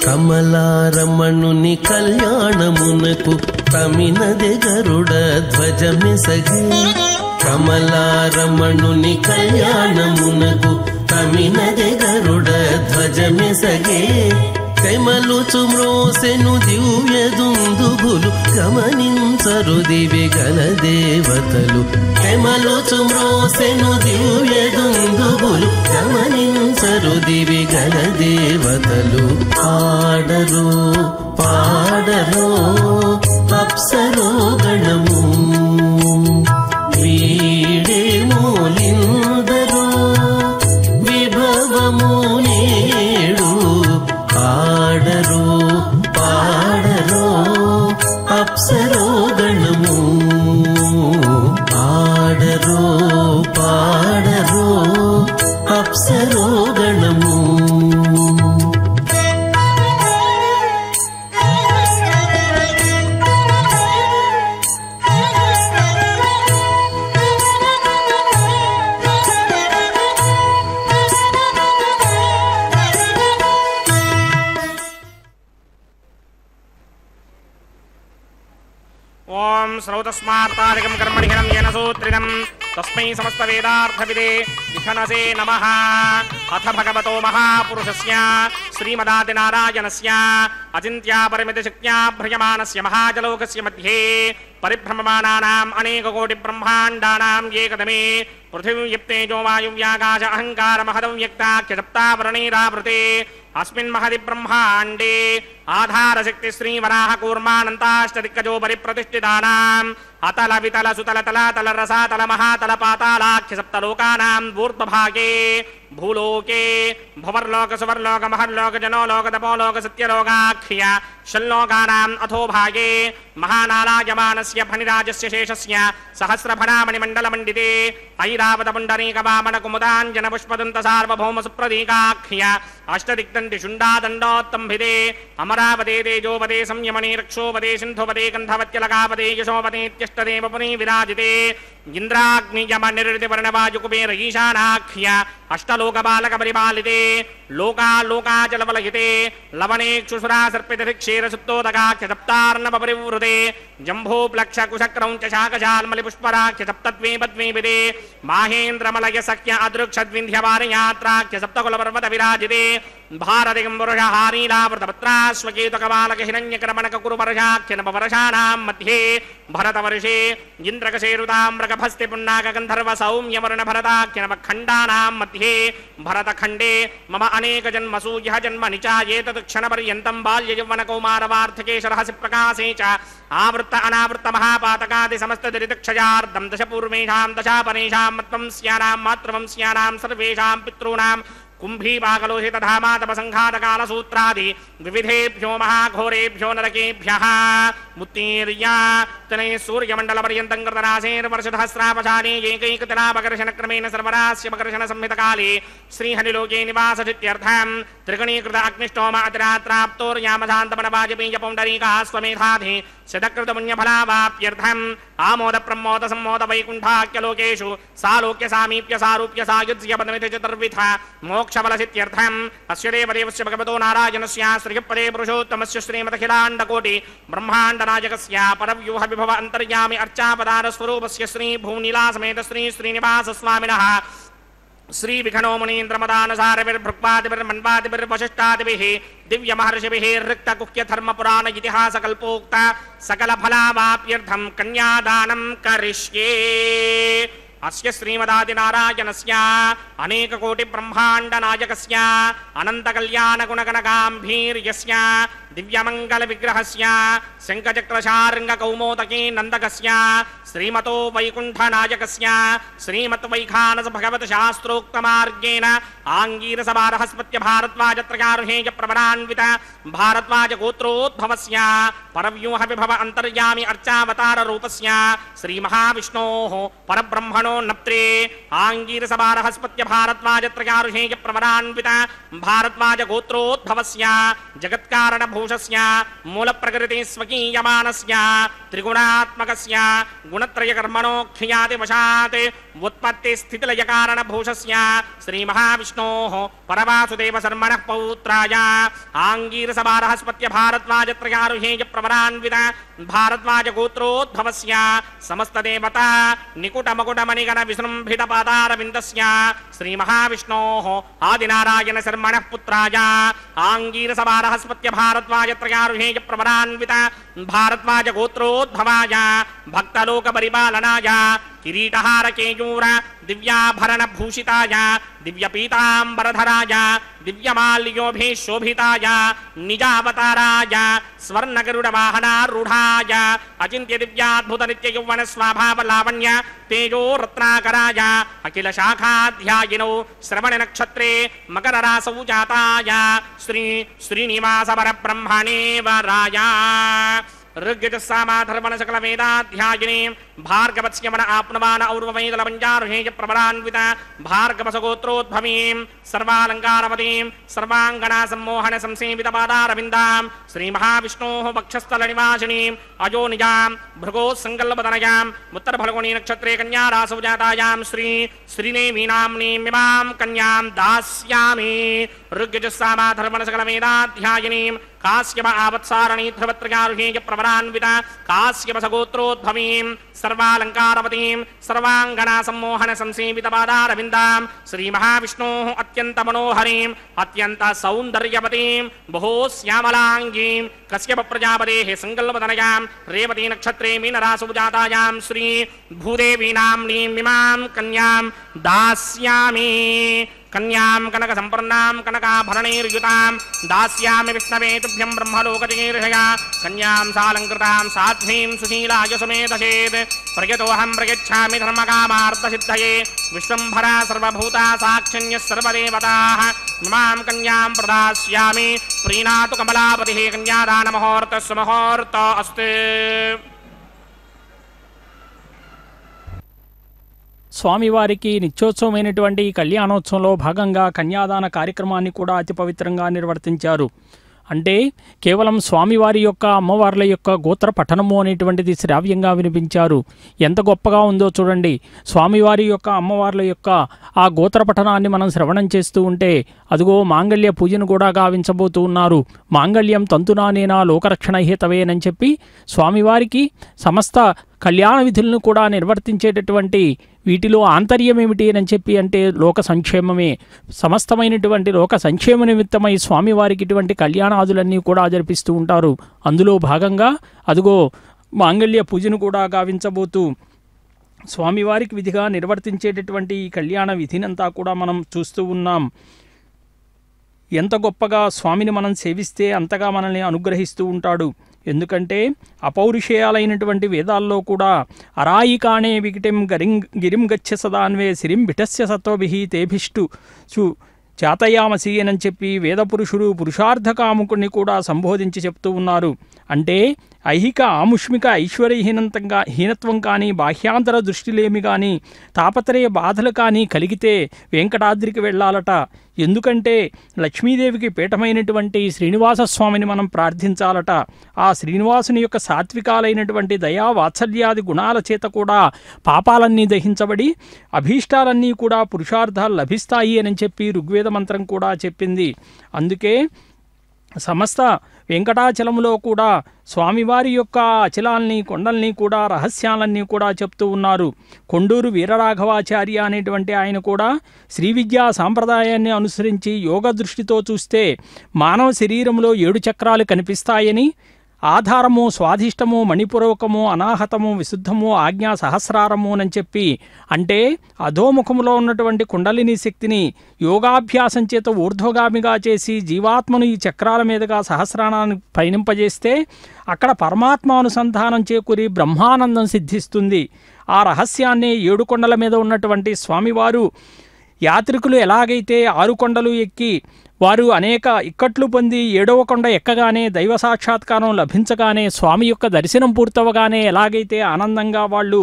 కమలారమణుని కళ్యాణమునకు తమినదె గరుడ ధ్వజమెసగే. కమలారమణుని కళ్యాణమునకు తమినదె గరుడ ధ్వజమెసగే. తెమలుచు మ్రోసెను దివ్య దుందుభులు గమనించరు దివి గల దేవతలు. తెమలుచు మ్రోసెను దివ్య దుందుభులు గమనించరు దివి గల దేవతలు. ఆడరు పాడరు అప్సరో గణము. వీడే మూలిందరు విభవము నేడు. ఆడరు ఓం శ్రౌతస్మార్తాదికం కర్మణిహనం येन सूत्रिणं తస్మై సమస్తవేదార్థవిదే విఘనసే నమః. అథ భగవతో మహాపురుషస్య శ్రీమదాదినారాయణస్య అచింత్యాపరిమితశక్త్యా భ్రయమానస్య మహాజలోకస్య మధ్యే పరిభ్రమమానానాం అనేకకోటి బ్రహ్మాండానాం ఏకదమే పృథివ్యప్తేజో వాయువ్యాకాశ అహంకార మహదవ్యక్తాఖ్యసప్తావరణైరావృతే అస్మిన్ మహది బ్రహ్మాండే ఆధారశక్తి శ్రీవరాహ కూర్మానంతాష్టదిక్కజో పరిప్రతిష్ఠితానాం అతల వితల సుతల తలాతల రసాతల మహాతల పాతాళాఖ్య సప్తలోకానాం ఊర్ధ్వభాగే భూలోకే భువర్లోక సువర్లోక మహర్లోక జనోలోక తపోలోక సత్యలోకాఖ్య షల్లోకానాం అథోభాగే మహానారాయమానస్య ఫణిరాజస్య శేషస్య సహస్రఫణామణిమండలమండితే ఐరావత పుండరీక వామన కుముదాంజన పుష్పదంత సార్వభౌమ సుప్రదీకాఖ్య అష్టదిక్తంటి శుండాదండోత్తంభిదే అమరావతే తేజోపదే సంయమనే రక్షోపదే సింధుపదే గంధవత్యలకాపదే యశోపదేత్యష్టదేవ పునీ విరాజితే ఇంద్రాగ్నియమ నిర్దివర్ణవాయుకుబేర ఈశానాఖ్య అష్టలోకబాలక పరిపాలితే లోకాలోకాచలవలయితే లవణేక్షుసురా సర్పితక్షీర సుప్తోదకాఖ్య సప్తార్ణవ పరివృతే జంభోప్లక్ష కుశక్రౌంచ శాకశాల్మలి పుష్పరాఖ్య సప్తద్వీపద్వీపితే మాహేంద్రమలయ సఖ్య అదృక్షద్వింధ్యవారయాత్రాఖ్య సప్తకుల పర్వత విరాజితే భారతికం వరుషహారీలావృతపత్రాశ్వకేతుకబాలక హిరణ్యకరమణక కురువర్షాఖ్య నవవర్షాణాం మధ్యే భరతవర్షే ఇంద్రకశేరుతామ్రకభస్తి పున్నాక గంధర్వ సౌమ్యవరుణ భరతాఖ్య నవఖండానాం మధ్యే భరతఖండే మమ అనేక జన్మసు యః జన్మ నిచాయేతత్ క్షణపర్యంతం బాల్య యౌవన కౌమారవార్ధకే శరహసి ప్రకాశే చ ఆవృత్త అనావృత్త మహాపాతకాది సమస్త దరితక్షయార్ధం దశ పూర్వేషాం దశాపరేషాం మత్వంస్యానాం మాతృవంస్యానాం సర్వేషాం పితॄణాం కుంభీపాకలోహిత ధామాతప సంఘాతకాల సూత్రాది వివిధేభ్యో మహాఘోరేభ్యో నరకేభ్యః ముత్తీర్యా తనే సూర్యమండల పర్యంతం కృతనాశేర్వర్షధస్రాపచారే ఏకైకతనాపకర్షణ క్రమేణ సర్వరాస్యపకర్షణ సంహితకాలే శ్రీహరిలోకే నివాసచిత్యర్థం త్రిగణీకృత అగ్నిష్టోమ అతిరాత్రాప్తోర్యామశాంతమన వాజపేయ పౌండరీకాస్వమేధాధి శతకృత పుణ్యఫలావాప్యర్థం ఆమోద ప్రమోద సమ్మోద వైకుంఠాఖ్యలోకేషు సాలోక్య సామీప్య సారూప్య సాయుజ్య పదమితి చతుర్విధ మోక్షఫలసిత్యర్థం అస్య దేవదేవస్య భగవతో నారాయణస్య శ్రీపదే పురుషోత్తమస్య శ్రీమదఖిలాండకోటి బ్రహ్మాండనాయకస్య పరవ్యూహ విభవ అంతర్యామి అర్చాపదార స్వరూపస్య శ్రీ భూనిలాసమేత శ్రీ శ్రీనివాస స్వామినః శ్రీ విఘనో మునీంద్రమదానుసారవిర్భృక్పాదిభిర్మన్వాదిభిర్వశిష్టాదిభిః దివ్య మహర్షిభిః రిక్త కుహ్య ధర్మ పురాణ ఇతిహాస కల్పోక్త సకల ఫలావాప్యర్థం కన్యాదానం కరిష్యే. అస్య శ్రీమదాదినారాయణస్య అనేక కోటి బ్రహ్మాండ నాయకస్య అనంత కళ్యాణ గుణగణ గాంభీర్యస్య దివ్యమంగళ విగ్రహస్య శంఖచక్రశార్ంగ కౌమోదకీ నందకస్య శ్రీమతో వైకుంఠ నాయకస్య శ్రీమత్ వైఖానస భగవత శాస్త్రోక్త మార్గేణ ఆంగీరస బారహస్పత్య భారద్వాజత్రయార్హేయ ప్రవరాన్విత భారద్వాజ గోత్రోద్భవస్య పరవ్యూహ విభవ అంతర్యామి అర్చావతార రూపస్య శ్రీ మహావిష్ణోః పరబ్రహ్మణో నప్త్రే ఆంగీరస బారహస్పత్య భారద్వాజత్రయార్హేయ ప్రవరాన్విత భారద్వాజ గోత్రోద్భవస్య జగత్కారణ భూషస్య మూల ప్రకృతి స్వకీయమానస్య త్రిగుణాత్మకస్య గుణత్రయ కర్మణోఖ్యాతి వశాత్ ఉత్పత్తి స్థితిలయ కారణ భూషస్య శ్రీ మహావిష్ణోః పరవాసుదేవ శర్మణః పౌత్రాయ ఆంగీరస బారహస్పత్య భారద్వాజత్రయార్హేయ ప్రవరాన్విత భారద్వాజ గోత్రోద్భవస్య సమస్త దేవతా నికుట మకుట మణిగణ విసృంభిత పాదారవిందస్య శ్రీ మహావిష్ణోః ఆదినారాయణ శర్మణః పుత్రాయ ఆంగీరస బారహస్పత్య భారద్వాజత్రయార్హేయ ప్రవరాన్విత భారద్వాజ గోత్రోద్భవాయ భక్తలోక పరిపాలనాయ కిరీటహార కేయూర దివ్యాభరణ భూషితాయ దివ్యపీతాంబరధరాయ దివ్యమాల్యోభిః శోభితాయ నిజావతారాయ స్వర్ణగరుడ వాహనారూఢాయ అచింత్య దివ్యాద్భుత నిత్య యౌవన స్వభావ లావణ్య తేజో రత్నాకరాయ అఖిల శాఖాధ్యాయినో శ్రవణ నక్షత్రే మకర రాసౌ జాతాయ శ్రీ శ్రీనివాస పరబ్రహ్మణే వరాయ ఋగ్యజస్సామాధర్వణ సకల వేదాధ్యాయిని భార్గవస్యమన ఆప్నవాన ఔర్వమైదల పంచారుహేయ ప్రబలాన్విత భార్గవసగోత్రోద్భవీం సర్వాలంకారవతీం సర్వాంగనా సమ్మోహన సంసేవిత పాదారవిందాం శ్రీ మహావిష్ణోః వక్షస్థల నివాసినీం అయోనిజాం భృగో సంకల్పతనయాం ఉత్తర ఫల్గుణీ నక్షత్రే కన్యా రాసౌ జాతాయాం శ్రీ శ్రీనేమీ నామ్నీం ఇమాం కన్యాం దాస్యామి ఋగ్యజస్సామా ధర్మణ సకల వేదాధ్యాయినీం కాశ్యప ఆవత్సారణీ ధ్రువత్రయారుహేయ ప్రవరాన్విత కాశ్యప సగోత్రోద్భవీం సర్వాలంకారవతీం సర్వాంగనా సమ్మోహన సంసేవిత పాదారవిందాం శ్రీ మహావిష్ణోః అత్యంత మనోహరీం అత్యంత సౌందర్యవతీం బహో శ్యామలాంగీం కశ్యప ప్రజాపతేః సంకల్పతనయాం రేవతీ నక్షత్రే మీనరాసౌ జాతాయాం శ్రీ భూదేవీ నామ్నీం ఇమాం కన్యాం దాస్యామి కన్యాం కనక సంపర్ణాం కనకాభరణైర్యుతాం దాస్యామి విష్ణవే తుభ్యం బ్రహ్మలోకచికీర్షయా కన్యాం సాలంకృతాం సాధ్వీం సుశీలాయ సుమేధసేత్ ప్రయతోహం ప్రయచ్ఛామి ధర్మకామార్థసిద్ధయే విశ్వంభరా సర్వభూతా సాక్షిణ్యः సర్వదేవతాః ఇమాం కన్యాం ప్రదాస్యామి ప్రీణాతు కమలాపతిః కన్యాదానముహూర్తः సుముహూర్తో అస్తు. స్వామివారికి నిత్యోత్సవమైనటువంటి కళ్యాణోత్సవంలో భాగంగా కన్యాదాన కార్యక్రమాన్ని కూడా అతి పవిత్రంగా నిర్వర్తించారు. అంటే కేవలం స్వామివారి యొక్క అమ్మవార్ల యొక్క గోత్ర పఠనము అనేటువంటిది శ్రావ్యంగా వినిపించారు. ఎంత గొప్పగా ఉందో చూడండి. స్వామివారి యొక్క అమ్మవార్ల యొక్క ఆ గోత్ర పఠనాన్ని మనం శ్రవణం చేస్తూ ఉంటే అదిగో మాంగళ్య పూజను కూడా గావించబోతూ ఉన్నారు. మాంగళ్యం తంతునానేనా లోకరక్షణ హేతవేనని చెప్పి స్వామివారికి సమస్త కళ్యాణ విధులను కూడా నిర్వర్తించేటటువంటి వీటిలో ఆంతర్యం ఏమిటి అని చెప్పి అంటే లోక సంక్షేమమే. సమస్తమైనటువంటి లోక సంక్షేమ నిమిత్తమై స్వామివారికి ఇటువంటి కళ్యాణాదులన్నీ కూడా జరిపిస్తూ ఉంటారు. అందులో భాగంగా అదిగో మాంగళ్య పూజను కూడా గావించబోతూ స్వామివారికి విధిగా నిర్వర్తించేటటువంటి ఈ కళ్యాణ విధినంతా కూడా మనం చూస్తూ ఉన్నాం. ఎంత గొప్పగా స్వామిని మనం సేవిస్తే అంతగా మనల్ని అనుగ్రహిస్తూ ఉంటాడు. ఎందుకంటే అపౌరుషేయాలైనటువంటి వేదాల్లో కూడా అరాయికాణే వికటిం గిరిం గచ్చ సదాన్వే సిరిం బిటస్య సత్వభిః తేభిష్టు చాతయామసి అని చెప్పి వేదపురుషుడు పురుషార్థకాముకుడిని కూడా సంబోధించి చెప్తూ ఉన్నారు. అంటే ఐహిక ఆముష్మిక హీనత్వం కానీ బాహ్యాంతర దృష్టిలేమి కానీ తాపత్రయ బాధలు కానీ కలిగితే వెంకటాద్రికి వెళ్ళాలట. ఎందుకంటే లక్ష్మీదేవికి పీఠమైనటువంటి శ్రీనివాసస్వామిని మనం ప్రార్థించాలట. ఆ శ్రీనివాసుని యొక్క సాత్వికాలైనటువంటి దయా వాత్సల్యాది గుణాల చేత కూడా పాపాలన్నీ దహించబడి అభీష్టాలన్నీ కూడా పురుషార్థాలు లభిస్తాయి అని చెప్పి ఋగ్వేద మంత్రం కూడా చెప్పింది. అందుకే సమస్త వెంకటాచలములో కూడా స్వామివారి యొక్క అచలాల్ని కొండల్ని కూడా రహస్యాలన్నీ కూడా చెప్తూ ఉన్నారు. కొండూరు వీరరాఘవాచార్య అనేటువంటి ఆయన కూడా శ్రీ విద్యా సాంప్రదాయాన్ని అనుసరించి యోగ దృష్టితో చూస్తే మానవ శరీరంలో 7 చక్రాలు కనిపిస్తాయని, ఆధారము, స్వాధిష్టము, మణిపూర్వకము, అనాహతము, విశుద్ధము, ఆజ్ఞా సహస్రారము అని చెప్పి అంటే అధోముఖములో ఉన్నటువంటి కుండలిని శక్తిని యోగాభ్యాసం చేత ఊర్ధ్వగామిగా చేసి జీవాత్మను ఈ చక్రాల మీదుగా సహస్రానాన్ని పయనింపజేస్తే అక్కడ పరమాత్మానుసంధానం చేకూరి బ్రహ్మానందం సిద్ధిస్తుంది. ఆ రహస్యాన్ని 7 కొండల మీద ఉన్నటువంటి స్వామివారు యాత్రికులు ఎలాగైతే 6 కొండలు ఎక్కి వారు అనేక ఇక్కట్లు పొంది 7వ కొండ ఎక్కగానే దైవ సాక్షాత్కారం లభించగానే స్వామి యొక్క దర్శనం పూర్తవగానే ఎలాగైతే ఆనందంగా వాళ్ళు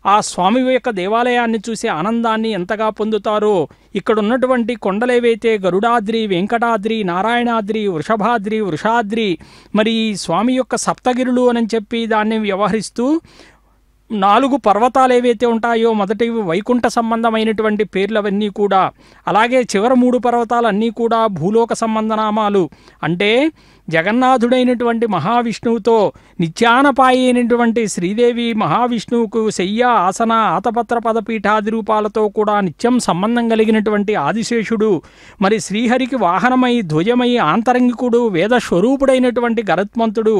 ఆ స్వామి యొక్క దేవాలయాన్ని చూసి ఆనందాన్ని ఎంతగా పొందుతారో ఇక్కడ ఉన్నటువంటి కొండలేవైతే గరుడాద్రి, వెంకటాద్రి, నారాయణాద్రి, వృషభాద్రి, వృషాద్రి మరి స్వామి యొక్క సప్తగిరులు అని చెప్పి దాన్ని వ్యవహరిస్తూ 4 పర్వతాలు ఏవైతే ఉంటాయో మొదటివి వైకుంఠ సంబంధమైనటువంటి పేర్లవన్నీ కూడా, అలాగే చివరి 3 పర్వతాలన్నీ కూడా భూలోక సంబంధనామాలు. అంటే జగన్నాథుడైనటువంటి మహావిష్ణువుతో నిత్యానపాయి అయినటువంటి శ్రీదేవి మహావిష్ణువుకు శయ్య, ఆసన, ఆతపత్ర పదపీఠాది రూపాలతో కూడా నిత్యం సంబంధం కలిగినటువంటి ఆదిశేషుడు, మరి శ్రీహరికి వాహనమై ధ్వజమై ఆంతరంగికుడు వేదస్వరూపుడైనటువంటి గరుత్మంతుడు,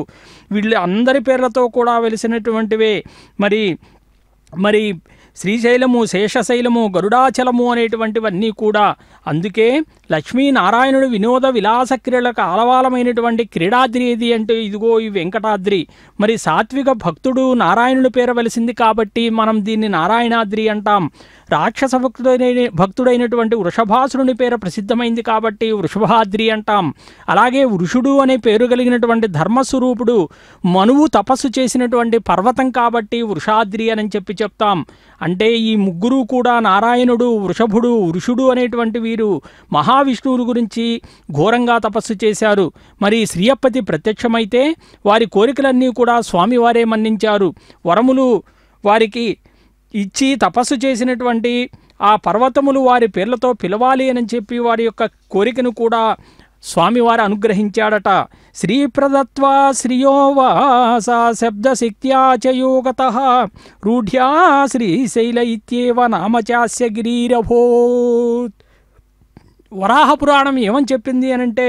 వీళ్ళ అందరి పేర్లతో కూడా వెలిసినటువంటివే మరి శ్రీశైలము, శేషశైలము, గరుడాచలము అనేటువంటివన్నీ కూడా. అందుకే లక్ష్మీనారాయణుడు వినోద విలాస క్రీడలకు ఆలవాలమైనటువంటి క్రీడాద్రి ఏది అంటే ఇదిగో ఈ వెంకటాద్రి. మరి సాత్విక భక్తుడు నారాయణుడు పేరు వెలిసింది కాబట్టి మనం దీన్ని నారాయణాద్రి అంటాం. రాక్షస భక్తుడైనటువంటి వృషభాసురుని పేరు ప్రసిద్ధమైంది కాబట్టి వృషభాద్రి అంటాం. అలాగే వృషుడు అనే పేరు కలిగినటువంటి ధర్మస్వరూపుడు మనువు తపస్సు చేసినటువంటి పర్వతం కాబట్టి వృషాద్రి అని చెప్పి చెప్తాం. అంటే ఈ ముగ్గురు కూడా నారాయణుడు, వృషభుడు, వృషుడు అనేటువంటి వీరు మహావిష్ణువు గురించి ఘోరంగా తపస్సు చేశారు. మరి శ్రీయప్పతి ప్రత్యక్షమైతే వారి కోరికలన్నీ కూడా స్వామివారే మన్నించారు. వరములు వారికి ఇచ్చి తపస్సు చేసినటువంటి ఆ పర్వతములు వారి పేర్లతో పిలవాలి అని చెప్పి వారి యొక్క కోరికను కూడా స్వామివారు అనుగ్రహించాడట. శ్రీప్రదత్వా శ్రియోవాస శబ్దశక్త్యా చ యోగతః రూఢ్యా శ్రీశైల ఇత్యేవ నామచాస్య గిరీరభూత్. వరాహపురాణం ఏమని చెప్పింది అనంటే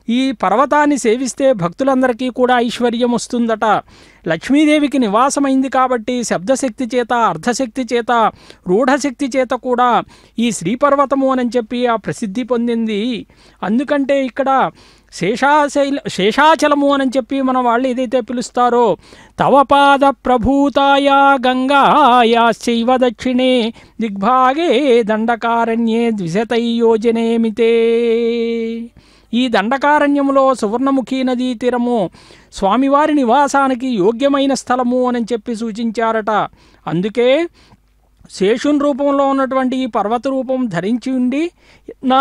ఈ పర్వతాన్ని సేవిస్తే భక్తులందరికీ కూడా ఐశ్వర్యం వస్తుందట. లక్ష్మీదేవికి నివాసమైంది కాబట్టి శబ్దశక్తి చేత, అర్ధశక్తి చేత, రూఢశక్తి చేత కూడా ఈ శ్రీపర్వతము అని చెప్పి ఆ ప్రసిద్ధి పొందింది. అందుకంటే ఇక్కడ శేషాచలము అని చెప్పి మన వాళ్ళు ఏదైతే పిలుస్తారో తవపాద ప్రభూతాయ గంగాయాశ్చైవ దక్షిణే దిగ్భాగే దండకారణ్యే ద్విశతయోజనేమితే. ఈ దండకారణ్యములో సువర్ణముఖి నదీ తీరము స్వామివారి నివాసానికి యోగ్యమైన స్థలము అని చెప్పి సూచించారట. అందుకే శేషుని రూపంలో ఉన్నటువంటి ఈ పర్వత రూపం ధరించి ఉండి నా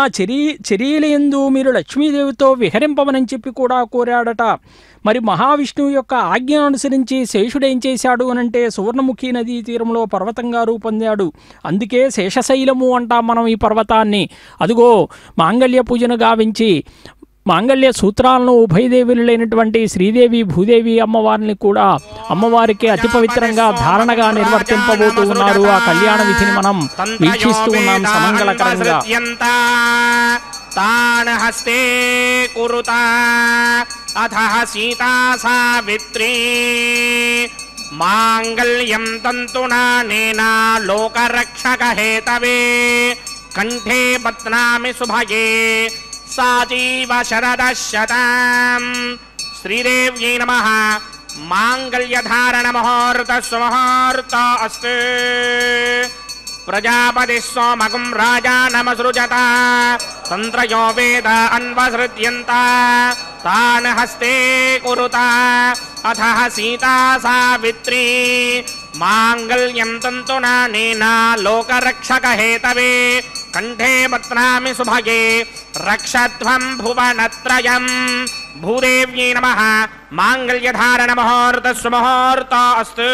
చర్యలందు మీరు లక్ష్మీదేవితో విహరింపమని చెప్పి కూడా కోరాడట. మరి మహావిష్ణువు యొక్క ఆజ్ఞను అనుసరించి శేషుడు ఏం చేశాడు అనంటే సువర్ణముఖి నదీ తీరంలో పర్వతంగా రూపొందాడు. అందుకే శేషశైలము అంటాం మనం ఈ పర్వతాన్ని. అదిగో మాంగళ్య పూజను గావించి మాంగళ్య సూత్రాలను ఉభయదేవులైనటువంటి శ్రీదేవి, భూదేవి అమ్మవారిని కూడా అమ్మవారికి అతి పవిత్రంగా ధారణగా నిర్వర్తింపబోతూ ఉన్నారు. ఆ కళ్యాణ విధిని మనం వీక్షిస్తూ ఉన్నాం సమంగళకరంగా. హస్తే కురుతా అథః సీతా సావిత్రీ మాంగళ్యం తంతునానేన లోకరక్షక హేతవే కంఠే బధ్నామి శుభగే సాజీవ శరదశతం. శ్రీదేవ్యై నమః. మాంగళ్యధారణ ముహూర్త సుముహూర్త అస్తు. ప్రజాపతి సోమగం రాజానమసృజత తంత్రయో వేద అన్వసృజ్యంత తాన్ హస్తే కురుత అథః సీతా సావిత్రీ మాంగళ్యం తంతునానేన లోకరక్షక హేతవే కంఠే బధ్నామి శుభగే రక్షధ్వం భువనత్రయం. భూదేవ్యై నమః. మాంగళ్యధారణ ముహూర్త సుముహూర్త అస్తు.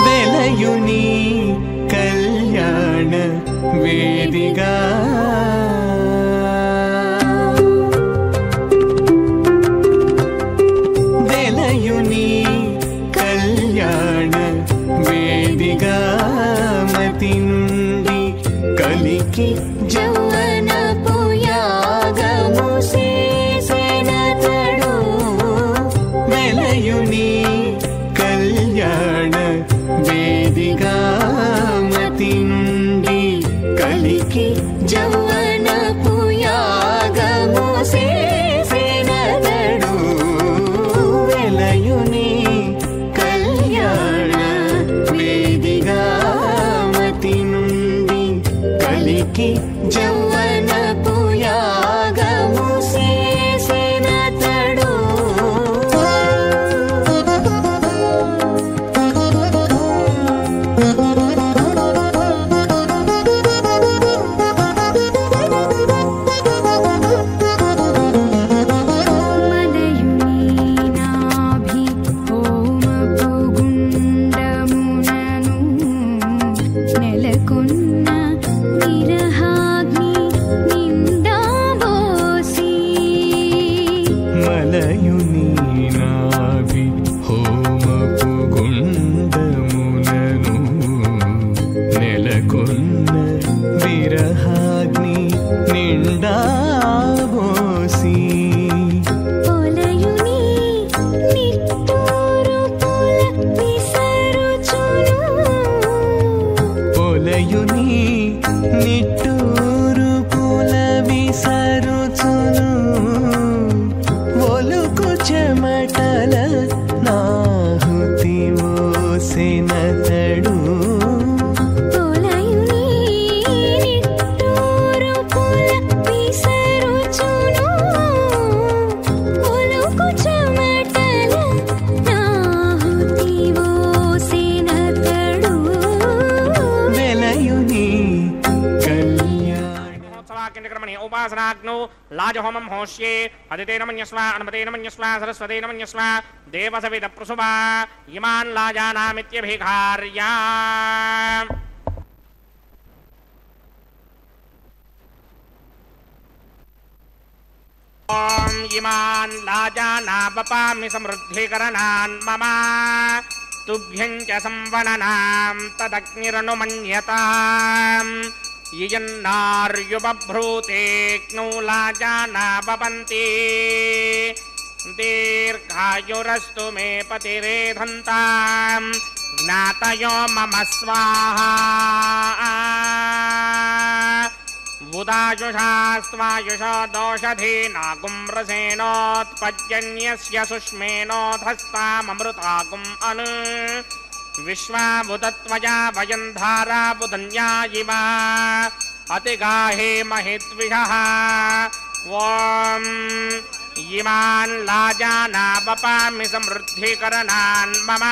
వెలయుని కళ్యాణ వేదిగా వెలయుని కళ్యాణ వేదిగా మతి నుండి కలికి జౌవన పుయాగము చేసినతడు వెలయుని కళ్యాణ వేదిగా మతి నుండి కలికి జౌవన పుయాగము చేసినతడు వెలయుని కళ్యాణ వేదిగా మతి నుండి लाजहोमं होष्ये अदितेन मन्यस्व अनुमतेन मन्यस्व सरस्वतेन मन्यस्व देवसविद प्रसुवा इमान् लाजानामित्यभिघार्या ॐ इमान् लाजानावपामि समृद्धिकरणान् मम तुभ्यं च संवननां तदग्निरनुमन्यताम् यन्नार्युबभ्रूतेऽग्नौ लाजानावपन्ति दीर्घायुरस्तु मे पतिरेधन्ताम् ज्ञातयो मम स्वाहा बुधायुषास्त्वायुषो दोषधीनागुं रसेनोत्पद्यन्यस्य सुष्मेनोधस्ताममृतागुम् अनु विश्वाबुधत्वया वयं धाराबुधन्या इव अतिगाहे महिद्विषः ॐ इमान् लाजानावपामि समृद्धिकरणान् मम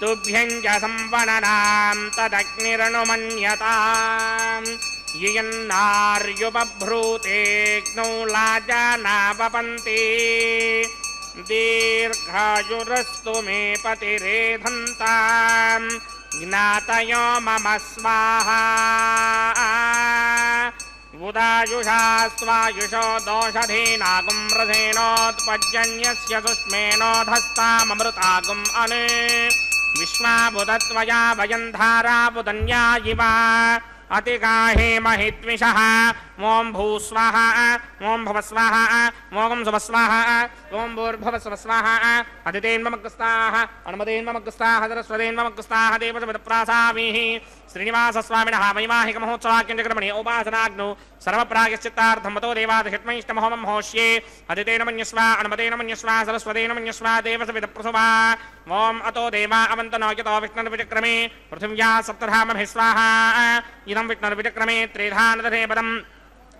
तुभ्यं च संवननां तदग्निरनुमन्यताम् यन्नार्युबभ्रूतेऽग्नौ लाजानावपन्ति दीर्घायुरस्तु मे पतिरेधन्ताम् ज्ञातयो मम स्वाहा बुधायुषा स्वायुषो दोषधीनागुं रसेनोत्पद्यन्यस्य सुष्मेनोधस्ताममृतागुम् अनु विश्वाबुधत्वया वयं धाराबुधन्या इव अतिगाहे महिद्विषः ॐ भूस्वाहा ॐ भवस्वाहा ॐ सुभस्वाहा ॐ भूर्भुवस्वस्वाहा अदितेन्मग्रस्ताः अनुमतेन्मग्रस्ताः सरस्वतेन्मग्रस्ताः देवसविदप्रासामीः श्रीनिवासस्वामिनः वैवाहिकमहोत्सवाख्यञ्चक्रमणे उपासनाग्नौ सर्वप्रायश्चित्तार्थं मतो देवादहित्मैष्टमहोमं होष्ये अदितेन मन्यस्वा अनुमतेन मन्यस्वा सरस्वतेन मन्यस्वा देवसविदप्रसुवा ॐ अतो देवा अवन्तनो यतो विष्णुर्विचक्रमे पृथिव्या सप्तधामभिः स्वाहा इदं विष्णुर्विचक्रमे त्रिधानदधे पदम्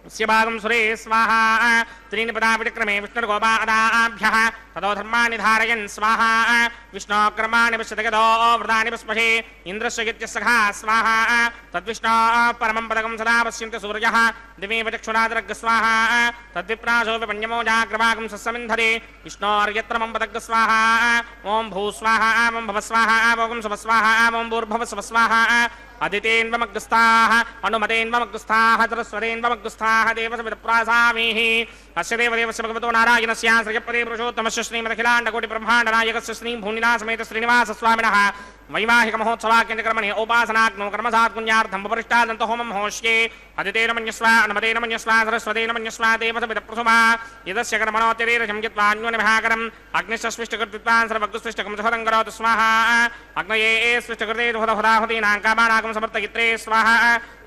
भागं सुरे स्वाहा त्रीणि पदा विक्रमे विष्णुर्गोपादाभ्यः ततो धर्माणि धारयन् स्वाहा विष्णोक्रमाणि पश्यतगतो व्रतानि पुष्पहे इन्द्रस्य यज्ञसखा स्वाहा तद्विष्णो परमं पदकं सदा पश्यन्ति सूर्यः दिवे चक्षुरादरग् स्वाहा तद्विप्रासो विपण्यमो जाग्रवागं सस्समिन्धरे विष्णोर्यत्रमं पदग् स्वाहा ॐ भूस्वाहा ॐ भवस्वाहा ॐ सुभस्वाहा ॐ भूर्भुवस्वस्वाहा अदितेन्वमग्रस्ताः अनुमतेन्वमग्रस्ताः सरस्वतेन्वमग्रस्ताः देवसविदप्रासामीः अस्य देवदेवस्य भगवतो नारायणस्य श्रीयपदे पुरुषोत्तमस्य श्रीमदखिलाण्डकोटिब्रह्माण्डनायकस्य श्रीभूनिनाथसमेत श्रीनिवासस्वामिनः वैवाहिकमहोत्सवाख्यञ्चक्रमणे उपासनाग्नौ कर्मसात्पुण्यार्थं वपरिष्टादन्तहोमं होष्ये अदितेन मन्यस्व अनुमतेन मन्यस्व सरस्वतेन मन्यस्व देवसविदप्रसुमा यदस्य कर्मणोऽतिरेरजं यत्त्वान्योनिभाकरम् अग्निश्च स्विष्टकृत्वान् सर्वग्स्विष्टकं सुहदं करोतु स्वाहा अग्नये स्विष्टकृते दुहदहुदाहुतीनां कामानाकं समर्तयित्रे स्वाहा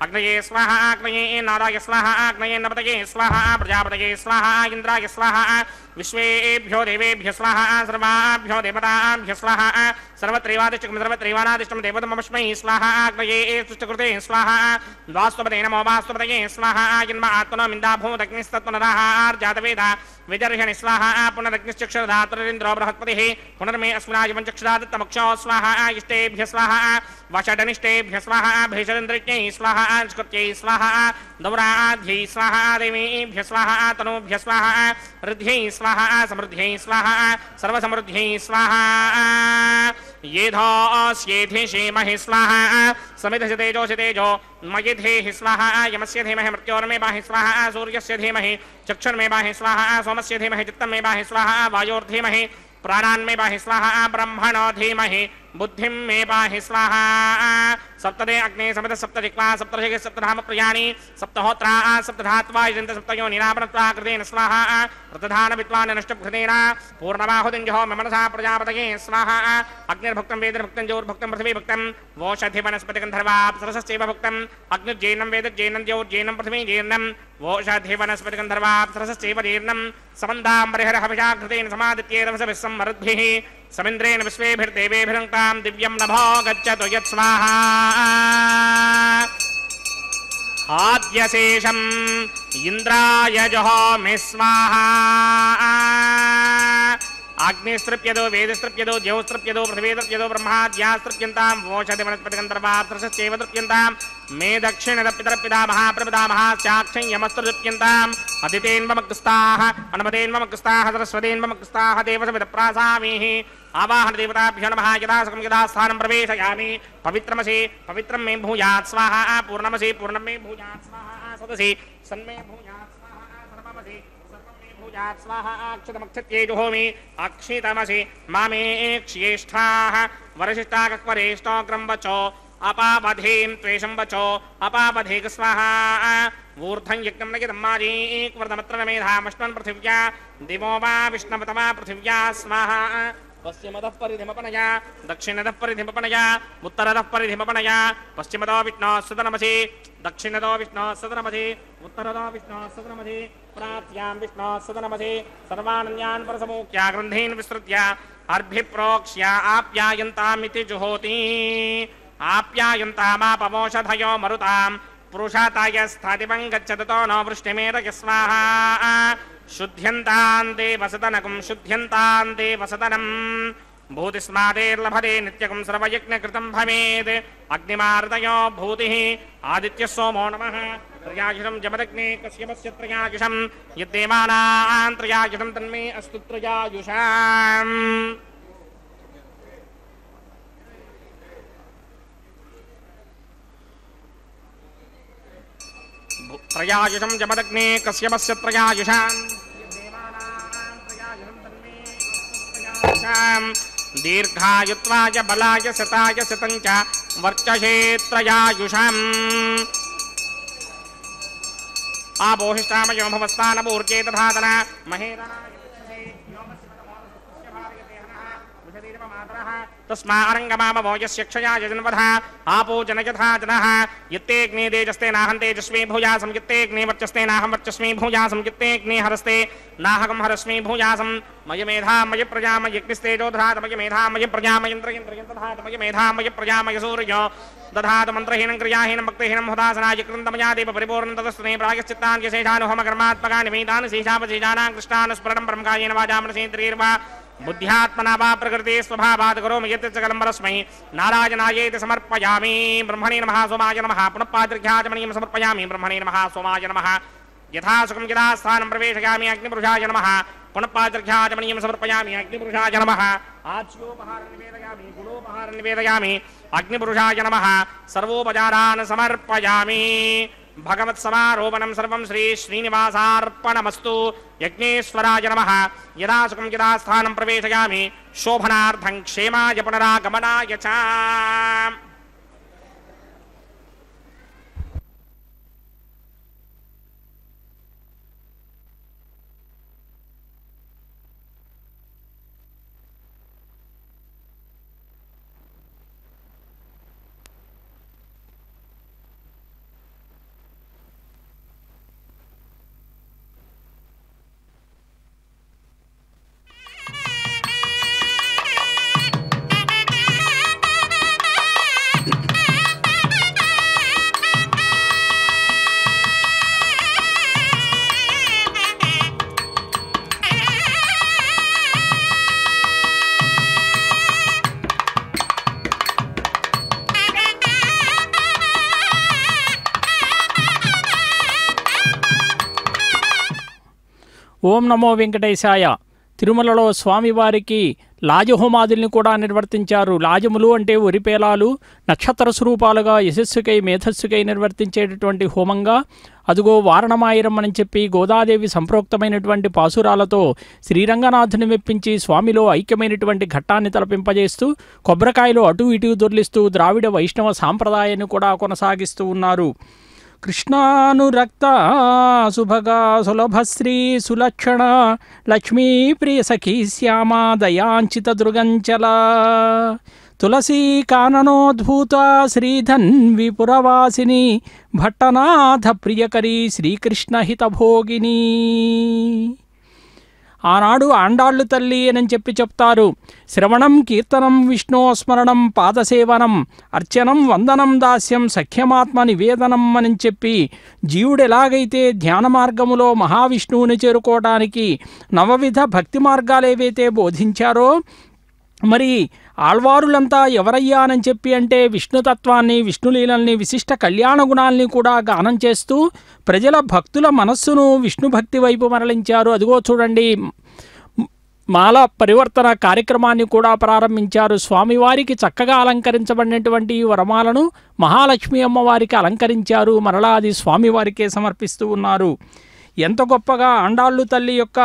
अग्नये स्वाहा अग्नये नाराय स्वाहा अग्नये नपतये स्वाहा प्रजापतये स्वाहा इन्द्राय स्वाहा विश्वेभ्यो देवेभ्य स्वाहा सर्वाभ्यो देवताभ्य स्वाहा सर्वत्रैवादिष्टकं सर्वत्रैवानादिष्टं देवतमस्मै स्वाहा अग्नये स्विष्टकृते स्वाहा द्वास्तपदे नमो वास्तपतये स्वाहा जन्म आत्मनो मिन्दाभूतग्निस्तत्त्वनरः आर्जातवेदा विदर्शनि स्वाहा पुनरग्निश्चक्षुर्धातुरिन्द्रो बृहस्पतिः पुनर्मे अस्मिनायवं चक्षुरादत्तमक्षो स्वाहा इष्टेभ्य स्वाहा वषडनिष्टेभ्य स्वाहा भीषरेन्द्रिज्ञै स्वाहा स्कृत्यै स्वाहा दौराध्यै स्वाहा देवीभ्य स्वाहा तनूभ्य स्वाहा ऋद्ध्यै स्वाहा समृद्ध्यै स्वाहा सर्वसमृद्ध्यै स्वाहा येधोऽस्येधिषेमहि स्वाहा समिधस्य तेजोषि तेजो मयिधेहि स्वाहा यमस्य धीमहि मृत्योर्मे बाहि स्वाहा सूर्यस्य धीमहि चक्षुर्मे बाहि स्वाहा सोमस्य धीमहि चित्तं मे बाहि स्वाहा वायोर्धीमहि प्राणान्मे बाहि स्वाहा ब्रह्मणो धीमहि बुद्धिं मे पाहि स्वाहा सप्तदे अग्ने समित सप्तदिक्वा सप्तर्षिः सप्तधाम प्रियाणि सप्तहोत्रा सप्तधात्वा यजन्त सप्तयो निरापनत्वा कृतेन स्वाहा रतधान विद्वान् नष्टभृतेन पूर्णबाहुदिञ्जहो मम मनसा प्रजापतये स्वाहा अग्निर्भुक्तं वेदर्भुक्तं ज्योर्भुक्तं पृथिवीभुक्तं वोषधि वनस्पतिगन्धर्वाप्सरसश्चैव भुक्तं अग्निर्जैनं वेदज्जैनं ज्योर्जैनं पृथिवीजैनं वोषधि वनस्पतिगन्धर्वाप्सरसश्चैव जीर्णं समन्दाम्बरिहरहविषाकृतेन समादित्येरवसभिः सम्मरुद्भिः समिन्द्रेण विश्वेभिर्देवेभिरङ्क्तां दिव्यं नभो गच्छतु यत्स्वाहा आद्यशेषम् इन्द्राय जहोमि स्वाहा अग्निस्तृप्यदो वेदस्तृप्यदो ज्योस्तृप्यदो पृथिवीस्तृप्यदो ब्रह्माद्यास्तृप्यन्तां वोषधि वनस्पतिगन्धर्वाप्सरसश्चैव तृप्यन्तां మే దక్షిణదపితరపితామహ ప్రపితామహాశ్చాక్షయ్యమస్తృప్యంతాం అదితేన్వమగ్రస్తాః అనుమతేన్వమగ్రస్తాః సరస్వతేన్వమగ్రస్తాః దేవసమితప్రాసామీః ఆవాహన దేవతాభ్యో నమః యథాసకం యథాస్థానం ప్రవేశయామి పవిత్రమసి పవిత్రం మే భూయాత్ స్వాహా పూర్ణమసి పూర్ణం మే భూయాత్ స్వాహా సదసి సన్మే భూయాత్ స్వాహా సర్వమసి సర్వం మే భూయాత్ స్వాహా అక్షతమక్షత్యేజుహోమి అక్షితమసి మామే క్షేష్ఠాః వరసిష్టాకక్వరేష్టాగ్రం వచో అపాపధీం త్వేషం వచో అపాపధీక స్వాహా ఊర్ధం యజ్ఞం నగితం మాజీక్వర్ధమత్ర మేధామశ్వన్ పృథివ్యా దివో వా విష్ణవతమా పృథివ్యా స్వాహా పశ్చిమదః పరిధిమపనయా దక్షిణదః పరిధిమపనయా ఉత్తరదః పరిధిమపనయా పశ్చిమదో విష్ణోః సదనమసి దక్షిణదో విష్ణోః సదనమసి ఉత్తరదో విష్ణోః సదనమసి ప్రాచ్యాం విష్ణోః సదనమసి సర్వాణన్యాన్ పరసమూఖ్య గ్రంథీన్ విస్తృత్య అర్భిప్రోక్ష్య ఆప్యాయంతామితి జుహోతి ఆప్యాయంతామాపమోషధయో మరుతాం పురుషాతాయస్థాతిపం గచ్చతతో నో వృష్టిమేదయ స్వాహా శుద్ధ్యంతాం దేవసదనకం శుద్ధ్యంతాం దేవసదనం భూతిస్మాదేర్లభతే నిత్యకం సర్వయజ్ఞకృతం భవేద్ అగ్నిమార్దయో భూతిః ఆదిత్య సోమో నమః త్రయాయుషం జమదగ్నే కశ్యపస్య త్రయాయుషం యద్దేవానాం త్రయాయుషం తన్మే అస్తు త్రయాయుషాం త్రయాయుషం జమదగ్నే కశ్యపస్య త్రయాయుషాం దీర్ఘాయుత్వాయ బలాయ శతాయ శతం చ వర్చసే త్రయాయుషాం ఆపోహిష్టామయో భవస్థానమూర్జే తథాతన మహేరణాయ తస్మారంగమామవో యస్య క్షయాయ జన్వధ ఆపో జనయథా జనః యత్తేగ్నే తేజస్తే నాహం తేజస్మీ భూయాసం యత్తేగ్నే వర్చస్తే నాహం వర్చస్మీ భూయాసం యత్తేగ్నే హరస్తే నాహకం హరస్మీ భూయాసం మయ మేధా మయ ప్రజా మయగ్నిస్తేజో దధాత మయ మేధా మయ ప్రజా మయంత్రయంత్రయం దధాత మయ మేధా మయ ప్రజా మయ సూర్యో దధాత మంత్రహీనం క్రియాహీనం భక్తిహీనం హుదాసనాయ కృతంతమయా దేవ పరిపూర్ణం తదస్తనే ప్రాయశ్చిత్తాన్ యశేషానుహోమ కర్మాత్మకాని మేధాన్ శేషాపశేషానాం కృష్ణాన్ స్ఫురణం పరమకాయేన వాచామనసేంద్రియర్వా బుద్ధ్యాత్మనా వా ప్రకృతే స్వభావాత్ కరోమి యత్ సకలం పరస్మై నారాయణాయేతి సమర్పయామి బ్రహ్మణే నమః సోమాయ నమః పునః పాత్రిఘ్యాచమనీయం సమర్పయామి బ్రహ్మణే నమః సోమాయ నమః యథాసుఖం యథాస్థానం ప్రవేశయామి అగ్నిపురుషాయ నమః పునః పాత్రిఘ్యాచమనీయం సమర్పయామి అగ్నిపురుషాయ నమః ఆచ్యోపహారం నివేదయామి గుణోపహారం నివేదయామి అగ్నిపురుషాయ నమః సర్వోపచారాన్ సమర్పయామి భగవత్సమారోపణం సర్వం శ్రీ శ్రీనివాసార్పణమస్తు యజ్ఞేశ్వరాయ నమః యథాసుఖం యథాస్థానం ప్రవేశయామి శోభనార్థం క్షేమాయ పునరాగమనాయ చ ఓం నమో వెంకటేశాయ. తిరుమలలో స్వామివారికి లాజహోమాదుల్ని కూడా నిర్వర్తించారు. లాజములు అంటే ఒరిపేలాలు నక్షత్ర స్వరూపాలుగా యశస్సుకై మేధస్సుకై నిర్వర్తించేటటువంటి హోమంగా అదుగో వారణమాయిరం అని చెప్పి గోదాదేవి సంప్రోక్తమైనటువంటి పాసురాలతో శ్రీరంగనాథుని మెప్పించి స్వామిలో ఐక్యమైనటువంటి ఘట్టాన్ని తలపింపజేస్తూ కొబ్బరికాయలు అటు ఇటు దొర్లిస్తూ ద్రావిడ వైష్ణవ సాంప్రదాయాన్ని కూడా కొనసాగిస్తూ ఉన్నారు. కృష్ణానురక్త సుభగా సులభశ్రీ సులక్షణ లక్ష్మీ ప్రియ సఖీ శ్యామా దయాంచిత దృగంచల తులసీ కాననోద్భూత శ్రీధన్వి పురవాసిని భట్టనాథ ప్రియకరీ శ్రీకృష్ణ హితభోగిని. ఆనాడు ఆండాళ్ళు తల్లి అని చెప్పి చెప్తారు. శ్రవణం కీర్తనం విష్ణోస్మరణం పాదసేవనం అర్చనం వందనం దాస్యం సఖ్యమాత్మ నివేదనం అని చెప్పి జీవుడు ఎలాగైతే ధ్యాన మార్గములో మహావిష్ణువుని చేరుకోవడానికి నవవిధ భక్తి మార్గాలు ఏవైతే బోధించారో మరి ఆళ్వారులంతా ఎవరయ్యా అని చెప్పి అంటే విష్ణుతత్వాన్ని, విష్ణులీలల్ని, విశిష్ట కళ్యాణ గుణాల్ని కూడా గానం చేస్తూ ప్రజల భక్తుల మనస్సును విష్ణు భక్తి వైపు మరలించారు. అదిగో చూడండి, మాల పరివర్తన కార్యక్రమాన్ని కూడా ప్రారంభించారు. స్వామివారికి చక్కగా అలంకరించబడినటువంటి వరమాలను మహాలక్ష్మి అమ్మవారికి అలంకరించారు. మరలా అది స్వామివారికే సమర్పిస్తూ ఉన్నారు. ఎంత గొప్పగా ఆండాళ్ళు తల్లి యొక్క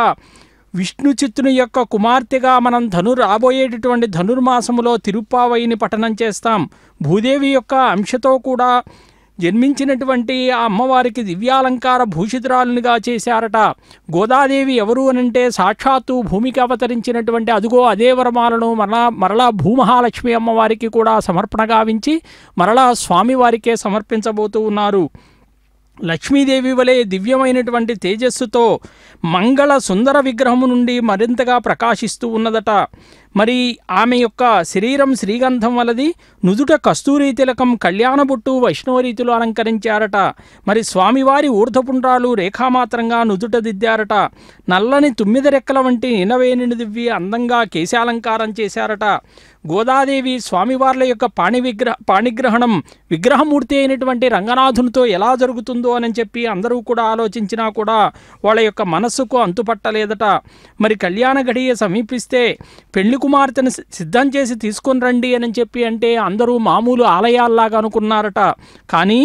విష్ణు చిత్తుని యొక్క కుమార్తెగా మనం రాబోయేటటువంటి ధనుర్మాసములో తిరుప్పావయిని పఠనం చేస్తాం. భూదేవి యొక్క అంశతో కూడా జన్మించినటువంటి ఆ అమ్మవారికి దివ్యాలంకార భూషితురాలునిగా చేశారట. గోదాదేవి ఎవరు అనంటే సాక్షాత్తు భూమికి అవతరించినటువంటి అదుగో అదే వరమాలను మరలా భూమహాలక్ష్మి అమ్మవారికి కూడా సమర్పణ గావించి మరలా స్వామివారికే సమర్పించబోతూ ఉన్నారు. లక్ష్మీదేవి వలె దివ్యమైనటువంటి తేజస్సుతో మంగళ సుందర విగ్రహము నుండి మరింతగా ప్రకాశిస్తూ ఉన్నదట. మరి ఆమె యొక్క శరీరం శ్రీగంధం వలది, నుదుట కస్తూరి తిలకం, కళ్యాణబొట్టు వైష్ణవరీతిలో అలంకరించారట. మరి స్వామివారి ఊర్ధపుండ్రాలు రేఖామాత్రంగా నుదుట దిద్దారట. నల్లని 9 రెక్కల వంటి నినవేణిని దివ్వి అందంగా కేశాలంకారం చేశారట. గోదాదేవి స్వామివార్ల యొక్క పాణిగ్రహణం విగ్రహమూర్తి అయినటువంటి రంగనాథునితో ఎలా జరుగుతుందో అని చెప్పి అందరూ కూడా ఆలోచించినా కూడా వాళ్ళ యొక్క మనస్సుకు అంతుపట్టలేదట. మరి కళ్యాణ గడియ సమీపిస్తే పెళ్లి కుమార్తెను సిద్ధం చేసి తీసుకొని రండి అని చెప్పి అంటే అందరూ మామూలు ఆలయాల్లాగా అనుకున్నారట. కానీ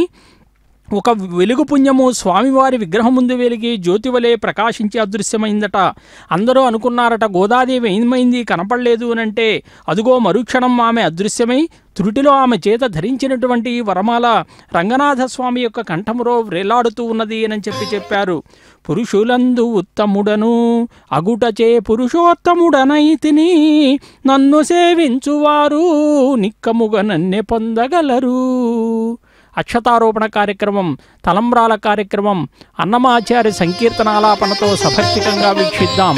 ఒక వెలుగు పుణ్యము స్వామివారి విగ్రహం ముందు వెలిగి జ్యోతి వలె ప్రకాశించి అదృశ్యమైందట. అందరూ అనుకున్నారట గోదాదేవి ఏమైంది కనపడలేదు అనంటే అదుగో మరుక్షణం ఆమె అదృశ్యమై త్రుటిలో ఆమె చేత ధరించినటువంటి వరమాల రంగనాథ స్వామి యొక్క కంఠములో వ్రేలాడుతూ ఉన్నది అని చెప్పారు. పురుషులందు ఉత్తముడను అగుటచే పురుషోత్తముడనైతిని, నన్ను సేవించువారు నిక్కముగా నన్నే పొందగలరు. అక్షతారోపణ కార్యక్రమం, తలంబ్రాల కార్యక్రమం, అన్నమాచార్య సంకీర్తనాలాపనతో సభక్తికంగా వీక్షిద్దాం.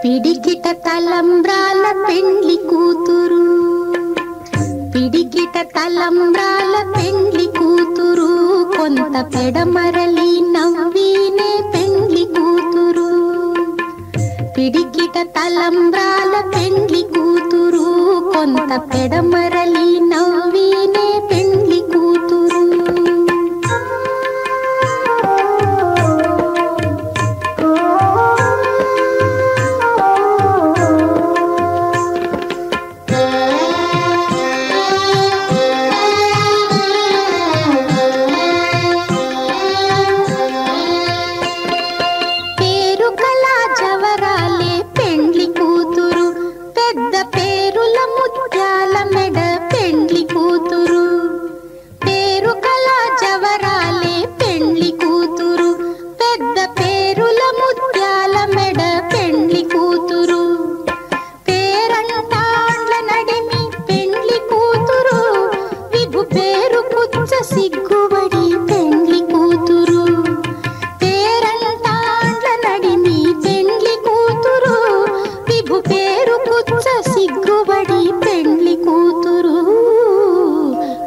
పిడికిట తలంబ్రాల పెండ్లి కూతురు, పిడికిట తలంబ్రాల పెండ్లి కూతురు, కొంత పెడమరలి నవ్వినే పెండ్లి కూతురు. పిడికిట తలంబ్రాల పెండ్లి కూతురు, కొంత పెడమరలి నవ్వినే పెండ్లి కూతురు.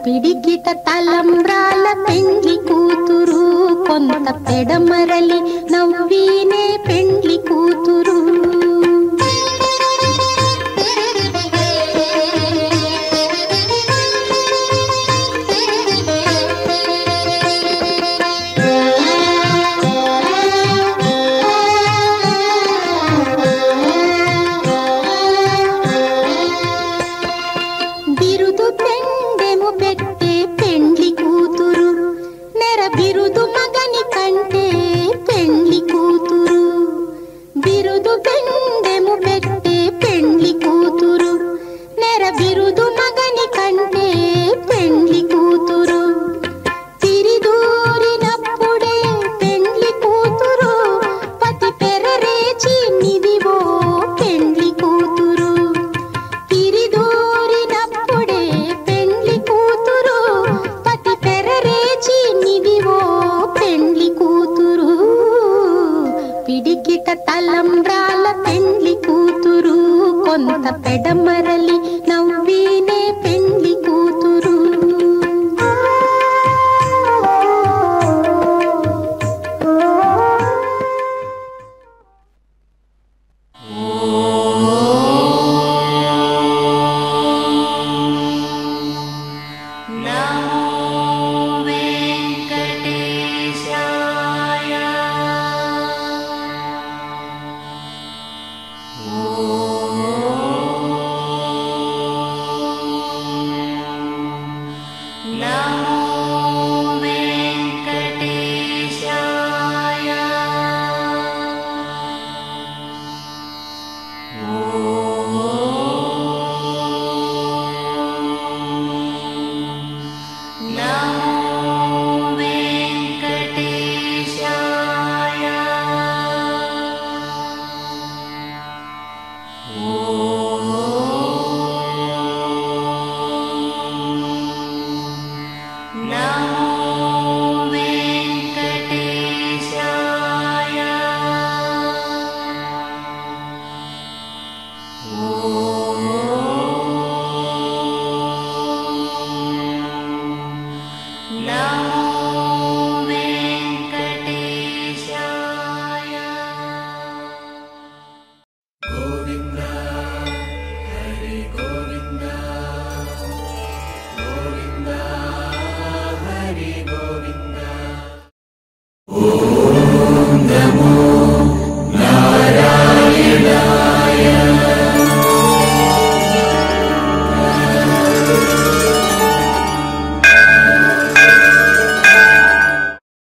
పిడికిట తలంబ్రాల పెండ్లి కూతురు, కొంత పెడమరలి నవ్వినే పెండ్లి కూతురు. బిరుదు పెండెము పెట్టే పెండ్లి కూతురు, నెర బిరుదు మగని కంటే పెండ్లి కూతురు. బిరుదు పిడికిట తలంబ్రాల పెండ్లి కూతురు కొంత పెడమరలి నవ్వీనే పెండ్లి కూతురు